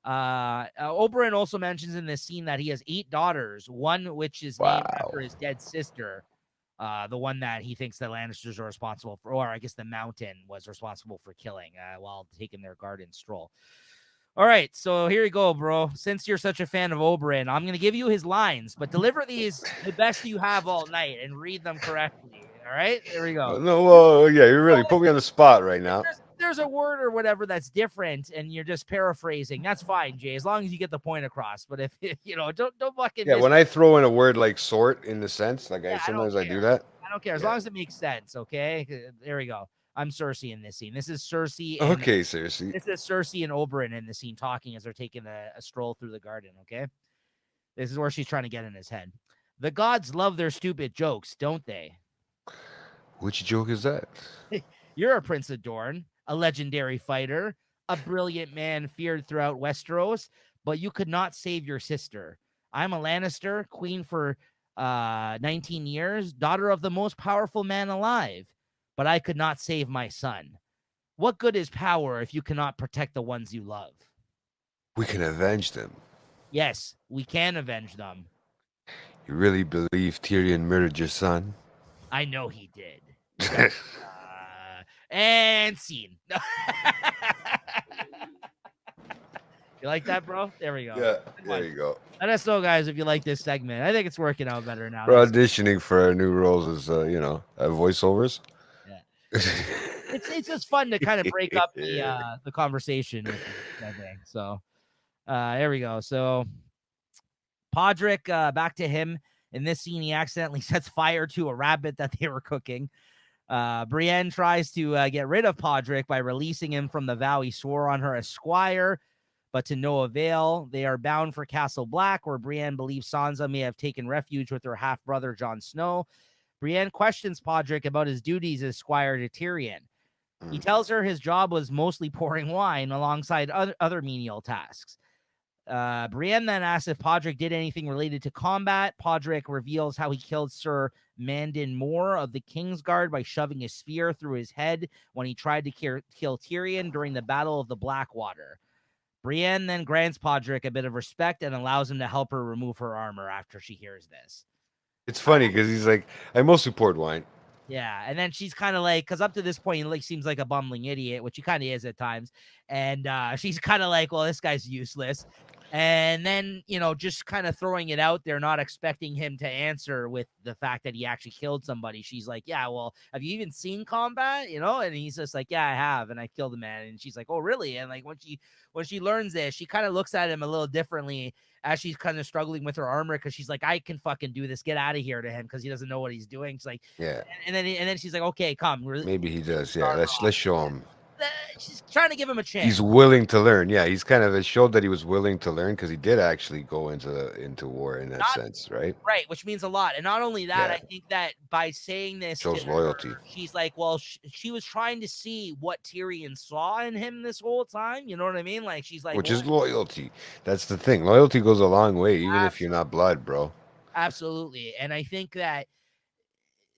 Oberyn also mentions in this scene that he has 8 daughters, one which is named after Wow. his dead sister, the one that he thinks the Lannisters are responsible for, or I guess the Mountain was responsible for killing while taking their garden stroll. All right, so here you go, bro. Since you're such a fan of Oberyn, I'm going to give you his lines, but deliver these the best you have all night and read them correctly. All right, there we go. No, well, yeah, you really put me on the spot right now. There's a word or whatever that's different and you're just paraphrasing, that's fine, Jay, as long as you get the point across. But if don't fucking Yeah, miss. when I throw in a word like sort in the sense, like Yeah, I don't sometimes I care. do that. I don't care as Yeah. long as it makes sense. Okay, there we go. I'm Cersei in this scene. This is Cersei and Okay, seriously. this is Cersei and Oberyn in the scene talking as they're taking a stroll through the garden. Okay, this is where she's trying to get in his head. The gods love their stupid jokes, don't they? Which joke is that? You're a Prince of Dorne, a legendary fighter, a brilliant man feared throughout Westeros, but you could not save your sister. I'm a Lannister, queen for 19 years, daughter of the most powerful man alive, but I could not save my son. What good is power if you cannot protect the ones you love? We can avenge them. Yes, we can avenge them. You really believe Tyrion murdered your son? I know he did. And scene. You like that, bro? There we go. Yeah, there you go. Let us know, guys, if you like this segment. I think it's working out better now. We're auditioning for our new roles as voiceovers. Yeah. It's just fun to kind of break up the conversation with you, I think. So there we go. So Podrick, back to him. In this scene, he accidentally sets fire to a rabbit that they were cooking. Brienne tries to get rid of Podrick by releasing him from the vow he swore on her as squire, but to no avail. They are bound for Castle Black, where Brienne believes Sansa may have taken refuge with her half-brother Jon Snow. Brienne questions Podrick about his duties as squire to Tyrion. He tells her his job was mostly pouring wine alongside other menial tasks. Brienne then asks if Podrick did anything related to combat. Podrick reveals how he killed Sir Mandon Moore of the Kingsguard by shoving a spear through his head when he tried to kill Tyrion during the Battle of the Blackwater. Brienne then grants Podrick a bit of respect and allows him to help her remove her armor after she hears this. It's funny because he's like, I mostly poured wine. Yeah, and then she's kind of like, because up to this point, he seems like a bumbling idiot, which he kind of is at times. And she's kind of like, well, this guy's useless. And then, just kind of throwing it out there, not expecting him to answer with the fact that he actually killed somebody. She's like, yeah, well, have you even seen combat? And he's just like, yeah, I have. And I killed a man. And she's like, oh, really? And like, when she learns this, she kind of looks at him a little differently as she's kind of struggling with her armor. Cause she's like, I can fucking do this. Get out of here to him. Cause he doesn't know what he's doing. She's like, yeah. And then she's like, okay, come. Maybe he does. Yeah. Let's show him. she's trying to give him a chance. He's willing to learn. Yeah, he's kind of, it showed that he was willing to learn because he did actually go into war in that Not sense, right? right, which means a lot. And not only that, Yeah. I think that by saying this to Shows her, loyalty. she's like, well, she was trying to see what Tyrion saw in him this whole time. You know what I mean? Like, she's like, Which well, is loyalty. That's the thing. Loyalty goes a long way, even if you're absolutely, not blood, bro. absolutely. And I think that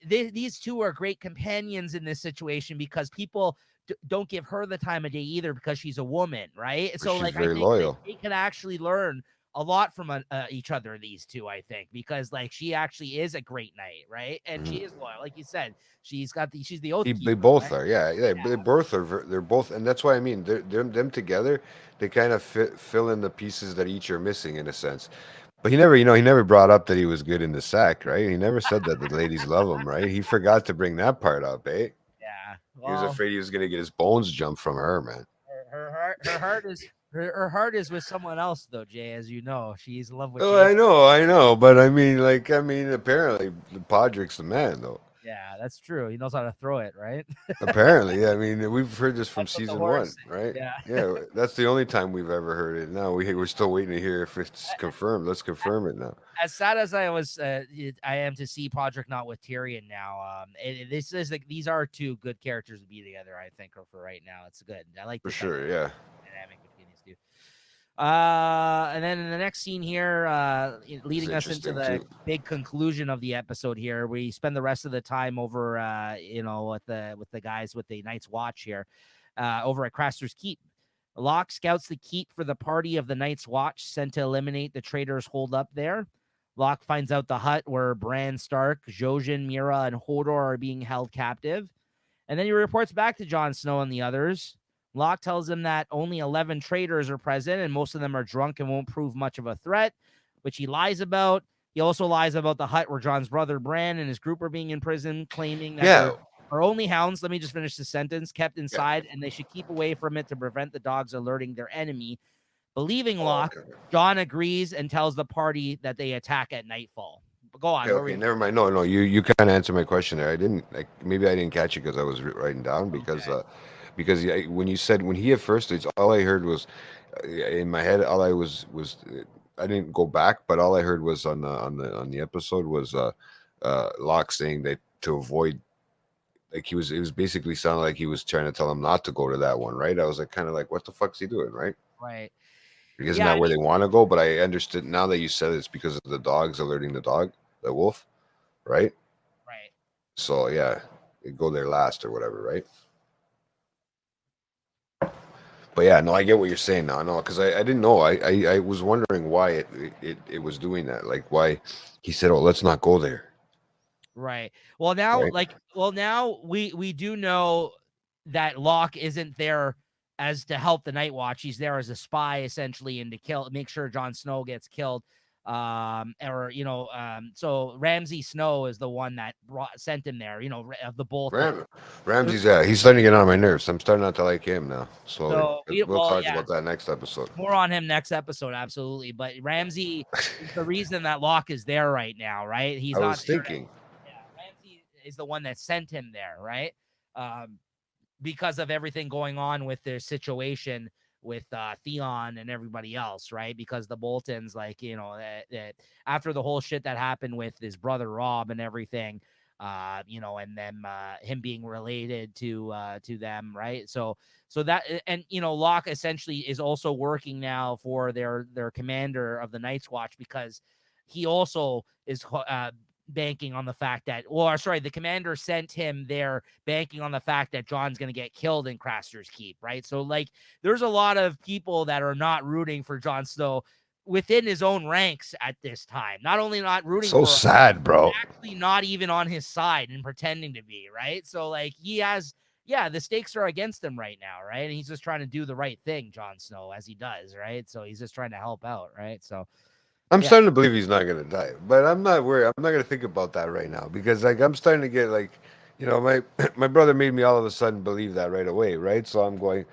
these two are great companions in this situation because people don't give her the time of day either because she's a woman, right? But So, she's like, I very think that loyal. they can actually learn a lot from each other, these two, I think, because like she actually is a great knight, right? And she is loyal, like you said. She's the oath They keeper, both right? are, yeah. They both are. They're both, and that's why I mean, them together. They kind of fill in the pieces that each are missing in a sense. But he never, he never brought up that he was good in the sack, right? He never said that the ladies love him, right? He forgot to bring that part up, eh? Yeah. He was Well, afraid he was gonna get his bones jumped from her, man. her heart is with someone else, though, Jay. As you know, she's in love with Oh, Jay. I know, but I mean, apparently, Podrick's the man, though. Yeah, that's true. He knows how to throw it, right? Apparently, I mean, we've heard this from That's what the season horse one, said. right? Yeah. Yeah, that's the only time we've ever heard it. Now we're still waiting to hear if it's confirmed. Let's confirm it now. As sad as I am to see Podrick not with Tyrion now. This is like these are two good characters to be together. I think for right now, it's good. I like For the sure, yeah. dynamic between these two. And then in the next scene here, It's leading us into interesting the too. big conclusion of the episode here, we spend the rest of the time over, with the guys with the Night's Watch here, over at Craster's Keep. Locke scouts the keep for the party of the Night's Watch sent to eliminate the traitors holed up there. Locke finds out the hut where Bran Stark, Jojen, Mira, and Hodor are being held captive. And then he reports back to Jon Snow and the others. Locke tells him that only 11 traitors are present and most of them are drunk and won't prove much of a threat, which he lies about. He also lies about the hut where Jon's brother Bran and his group are being imprisoned, claiming that Yeah, there are only hounds. Let me just finish the sentence. Kept yeah. inside, and they should keep away from it to prevent the dogs alerting their enemy. Believing Oh, Locke, okay. Jon agrees and tells the party that they attack at nightfall. But go on. Okay, okay, never mind. No, you kind of answered my question there. I didn't like maybe I didn't catch it because I was writing down Okay. because yeah, when you said when he at first it's all I heard was in my head all I was I didn't go back but all I heard was on the episode was Locke saying that to avoid like it was basically sounding like he was trying to tell him not to go to that one, right? I was like kind of like what the fuck's he doing, right? Right. Isn't Yeah, that where they want to go? But I understood now that you said it's because of the dogs alerting the wolf, right? right. So yeah, they go there last or whatever, right? But yeah, no, I get what you're saying now. No, because I didn't know. I was wondering why it was doing that. Like why he said, "Oh, let's not go there." Right. Well, now, Right. now we do know that Locke isn't there as to help the Night Watch. He's there as a spy, essentially, and to make sure Jon Snow gets killed. So Ramsay Snow is the one that sent him there. Of the Bolton. Ramsey's yeah, he's starting to get on my nerves. I'm starting not to like him now, slowly. So We'll talk yeah, about that next episode. more on him next episode, absolutely. But Ramsay is the reason that Locke is there right now, right? He's I not was there. thinking, Yeah, Ramsay is the one that sent him there, right? Because of everything going on with their situation with Theon and everybody else, right? Because the Boltons, that after the whole shit that happened with his brother Rob and everything, and them him being related to them, right? So that and Locke essentially is also working now for their commander of the Night's Watch because he also is banking on the fact that, the commander sent him there banking on the fact that Jon's going to get killed in Craster's Keep, right? So, there's a lot of people that are not rooting for Jon Snow within his own ranks at this time. Not only not rooting so for him, sad, bro. actually not even on his side and pretending to be, right? So, he has, the stakes are against him right now, right? And he's just trying to do the right thing, Jon Snow, as he does, right? So he's just trying to help out, right? So, I'm yeah. starting to believe he's not gonna die, but I'm not worried. I'm not gonna think about that right now because I'm starting to get my my brother made me all of a sudden believe that right away, right? So I'm going.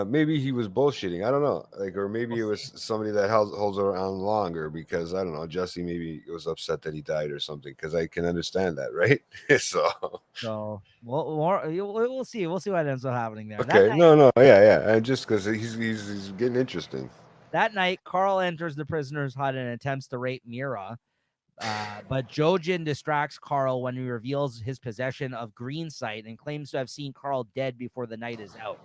maybe he was bullshitting. I don't know. Like, or maybe We'll it see. was somebody that holds around longer because I don't know. Jesse maybe was upset that he died or something. Because I can understand that, right? So So we'll see. We'll see what ends up happening there. okay, no, yeah. And just because he's getting interesting. That night, Carl enters the prisoner's hut and attempts to rape Mira. But Jojen distracts Carl when he reveals his possession of green sight and claims to have seen Carl dead before the night is out.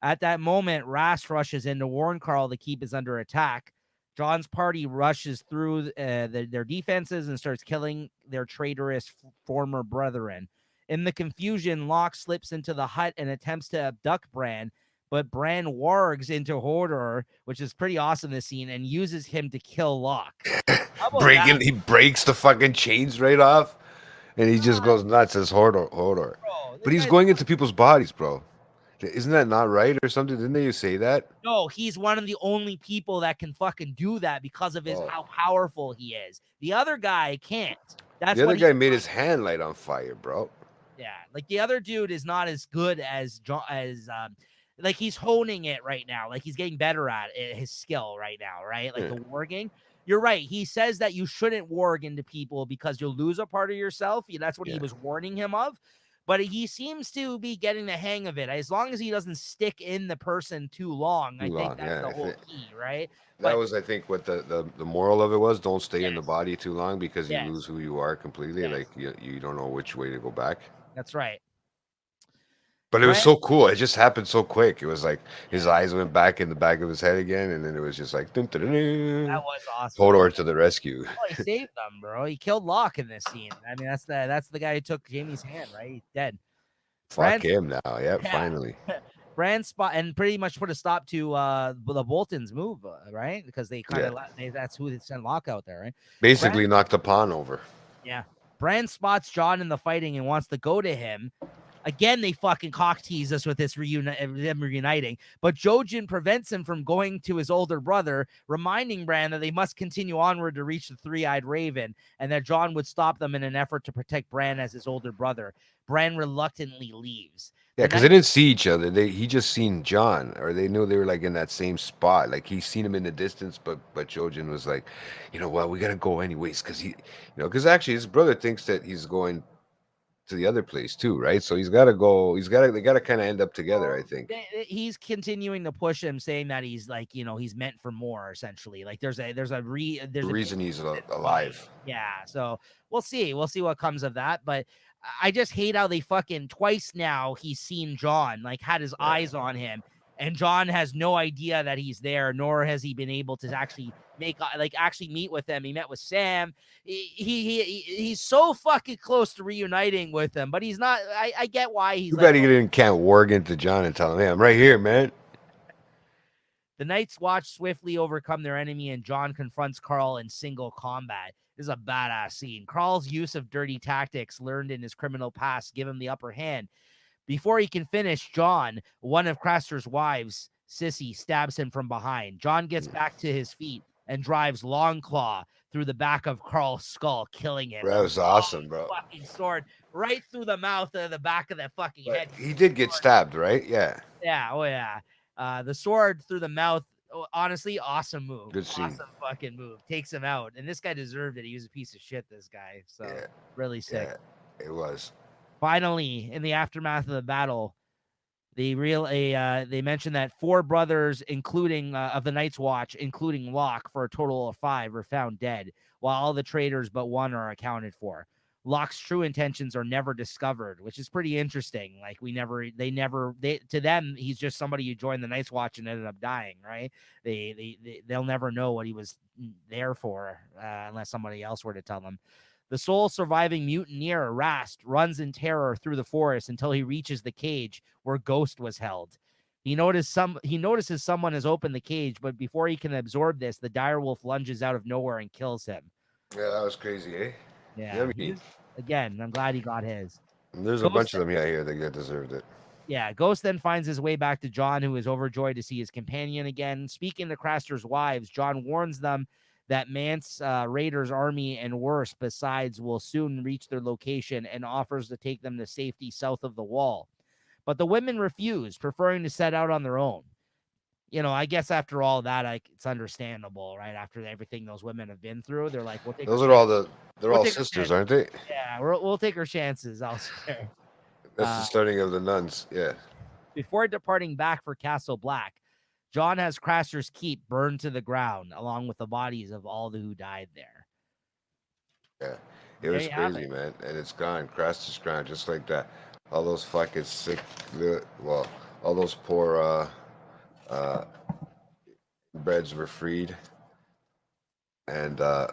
At that moment, Rast rushes in to warn Carl the keep is under attack. John's party rushes through their defenses and starts killing their traitorous former brethren. In the confusion, Locke slips into the hut and attempts to abduct Bran, but Bran wargs into Hodor, which is pretty awesome this scene, and uses him to kill Locke. How about that, He breaks the fucking chains right off, and he just goes nuts as Hodor. bro? But This he's guy's going into people's bodies, bro. Isn't that not right or something? Didn't they say that? no, he's one of the only people that can fucking do that because of his how powerful he is. The other guy can't. That's The other what guy made his hand light on fire, bro. yeah, like the other dude is not as good as John like he's honing it right now. Like he's getting better at it, his skill right now, right? Like the warging. You're right. He says that you shouldn't warg into people because you'll lose a part of yourself. That's what he was warning him of. But he seems to be getting the hang of it. As long as he doesn't stick in the person too long, I think that's the whole key, right? That was, I think, what the moral of it was. Don't stay in the body too long because you lose who you are completely. Like you don't know which way to go back. That's right. But it was so cool. It just happened so quick. It was like his eyes went back in the back of his head again, and then it was just like dun, dun, dun, dun. That was awesome. Hodor to the rescue. Oh, he saved them, bro. He killed Locke in this scene. I mean, that's the guy who took Jamie's hand, right? He's dead. Fuck him now. Yep, finally. Bran spot and pretty much put a stop to the Boltons' move, right? Because they kind of that's who they sent Locke out there, right? Basically knocked the pawn over. Yeah. Bran spots John in the fighting and wants to go to him. Again, they fucking cock tease us with this them reuniting, but Jojen prevents him from going to his older brother, reminding Bran that they must continue onward to reach the Three-Eyed Raven, and that John would stop them in an effort to protect Bran as his older brother. Bran reluctantly leaves. Yeah, because they didn't see each other. He just seen John, or they knew they were like in that same spot. Like he's seen him in the distance, but Jojen was like, well, we gotta go anyways, because actually his brother thinks that he's going to the other place too, right? So he's got to go. They got to kind of end up together, I think. He's continuing to push him, saying that he's like, he's meant for more. Essentially, like there's a reason he's alive. Yeah, so we'll see what comes of that. But I just hate how they fucking twice now he's seen John, like had his eyes on him, and John has no idea that he's there, nor has he been able to actually meet with them. He met with Sam. He's so fucking close to reuniting with them, but he's not. I get why he's. You bet he can't warg into John and tell him, "Hey, I'm right here, man." The Knights watch swiftly overcome their enemy, and John confronts Carl in single combat. This is a badass scene. Carl's use of dirty tactics learned in his criminal past give him the upper hand. Before he can finish, John, one of Craster's wives, Sissy, stabs him from behind. John gets back to his feet and drives Longclaw through the back of Carl's skull, killing him. That was awesome, bro. Fucking sword right through the mouth of the back of that fucking head. He did get stabbed, right? Yeah. Yeah. Oh, yeah. The sword through the mouth. Honestly, awesome move. Good scene. Awesome fucking move. Takes him out. And this guy deserved it. He was a piece of shit, this guy. So, really sick. Yeah, it was. Finally, in the aftermath of the battle, they mentioned that 4 brothers, including of the Night's Watch, including Locke, for a total of 5, were found dead, while all the traitors but 1 are accounted for. Locke's true intentions are never discovered, which is pretty interesting. Like to them, he's just somebody who joined the Night's Watch and ended up dying, right? They'll never know what he was there for unless somebody else were to tell them. The sole surviving mutineer, Rast, runs in terror through the forest until he reaches the cage where Ghost was held. He notices someone has opened the cage, but before he can absorb this, the direwolf lunges out of nowhere and kills him. Yeah, that was crazy, eh? Yeah. Again, I'm glad he got his. There's a bunch of them here that deserved it. Yeah, Ghost then finds his way back to John, who is overjoyed to see his companion again. Speaking to Craster's wives, John warns them that Mance Raider's army and worse besides will soon reach their location and offers to take them to safety south of the wall. but the women refused, preferring to set out on their own. You know, I guess after all that, it's understandable, right? After everything those women have been through, they're like, we'll take. Those are all they're We'll all take our sisters, chances. aren't they? Yeah, we'll take our chances elsewhere. That's the starting of the nuns. Yeah. Before departing back for Castle Black, John has Craster's Keep burned to the ground, along with the bodies of all who died there. Yeah, it was crazy, man, and it's gone. Craster's ground, just like that. All those fucking sick, all those poor beds were freed, and no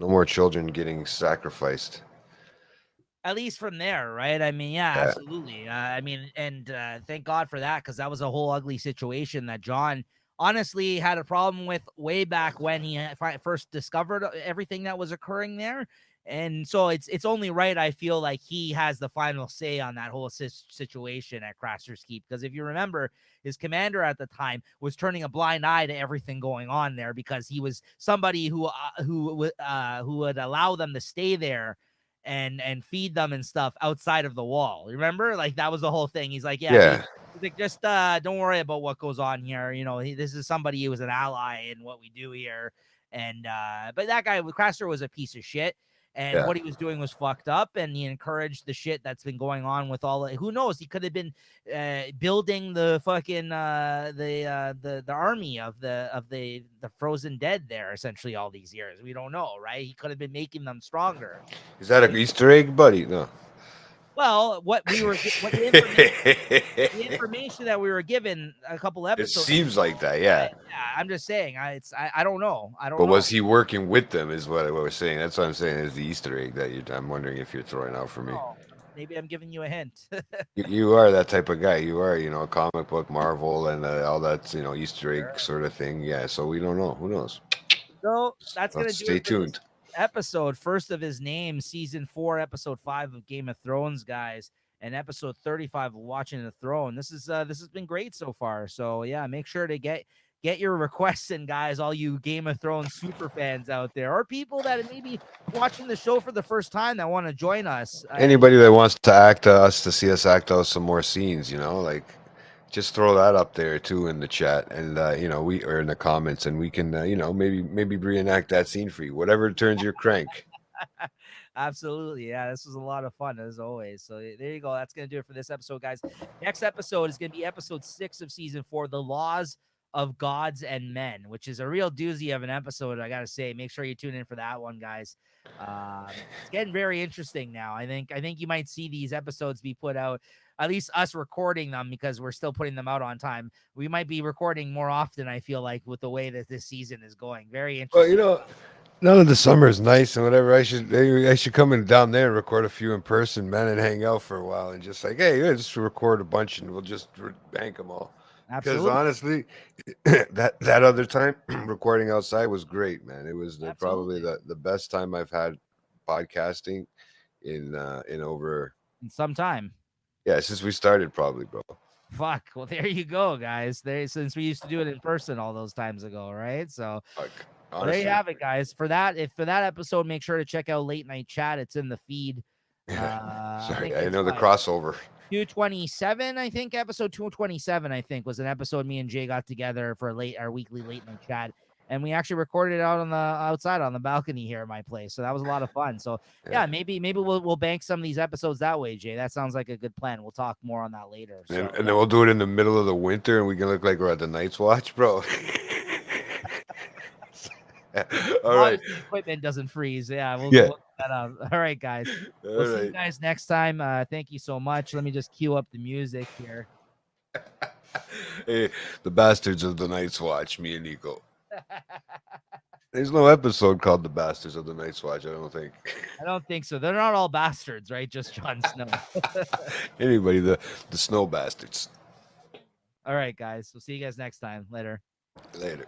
more children getting sacrificed. At least from there, right? I mean, yeah. Absolutely. I mean, and thank God for that, because that was a whole ugly situation that John honestly had a problem with way back when he first discovered everything that was occurring there. And so it's only right, I feel like he has the final say on that whole situation at Craster's Keep. Because if you remember, his commander at the time was turning a blind eye to everything going on there, because he was somebody who would allow them to stay there and feed them and stuff outside of the wall. Remember, like that was the whole thing. He's like, he's like, just don't worry about what goes on here. You know, this is somebody who was an ally in what we do here. And but that guy, Craster, was a piece of shit. And what he was doing was fucked up, and he encouraged the shit that's been going on with all. Who knows? He could have been building the fucking the army of the frozen dead there, essentially, all these years. We don't know, right? He could have been making them stronger. Is that an Easter egg, buddy? No. Well, the information that we were given a couple episodes. It seems like that, yeah. I'm just saying, I don't know. But was he working with them? Is what we're saying. That's what I'm saying. Is the Easter egg that I'm wondering if you're throwing out for me. Oh, maybe I'm giving you a hint. You are that type of guy. You are, a comic book, Marvel, and all that, Easter egg sort of thing. Yeah. So we don't know. Who knows? So that's gonna stay tuned. Episode, first of his name, season 4, episode 5 of Game of Thrones, guys, and episode 35 of Watching the Throne. This has been great so far. So yeah, make sure to get your requests in, guys, all you Game of Thrones super fans out there, or people that are maybe watching the show for the first time that want to join us. Anybody that wants to see us act out some more scenes, like just throw that up there too in the chat, and we are in the comments, and we can maybe reenact that scene for you, whatever turns your crank. Absolutely. Yeah, this was a lot of fun as always. So there you go. That's going to do it for this episode, guys. Next episode is going to be episode 6 of season 4, The Laws of Gods and Men, which is a real doozy of an episode, I gotta say. Make sure you tune in for that one, guys. It's getting very interesting now. I think you might see these episodes be put out, at least us recording them, because we're still putting them out on time. We might be recording more often, I feel like, with the way that this season is going. Very interesting. Well, now that the summer is nice and whatever, I should come in down there and record a few in person, man, and hang out for a while, and just like, hey, just record a bunch, and we'll just bank them all. Absolutely. Because honestly, that other time recording outside was great, man. It was probably the best time I've had podcasting in some time. Yeah, since we started, probably, bro. Fuck. Well, there you go, guys. Since we used to do it in person all those times ago, right? So there you have it, guys. For that episode, make sure to check out Late Night Chat. It's in the feed. Sorry, I know the crossover. 227, I think. Episode 227, I think, was an episode me and Jay got together for our weekly Late Night Chat, and we actually recorded it out outside on the balcony here at my place. So that was a lot of fun. So yeah, maybe we'll bank some of these episodes that way, Jay. That sounds like a good plan. We'll talk more on that later. So, and then we'll do it in the middle of the winter, and we can look like we're at the Night's Watch, bro. All right. The equipment doesn't freeze. Yeah, we'll look that up. All right, guys. We'll see you guys next time. Thank you so much. Let me just cue up the music here. Hey, the Bastards of the Night's Watch, me and Nico. There's no episode called The Bastards of the Night's Watch, I don't think. I don't think so. They're not all bastards, right? Just Jon Snow. Anybody, the Snow Bastards. All right, guys. We'll see you guys next time. Later. Later.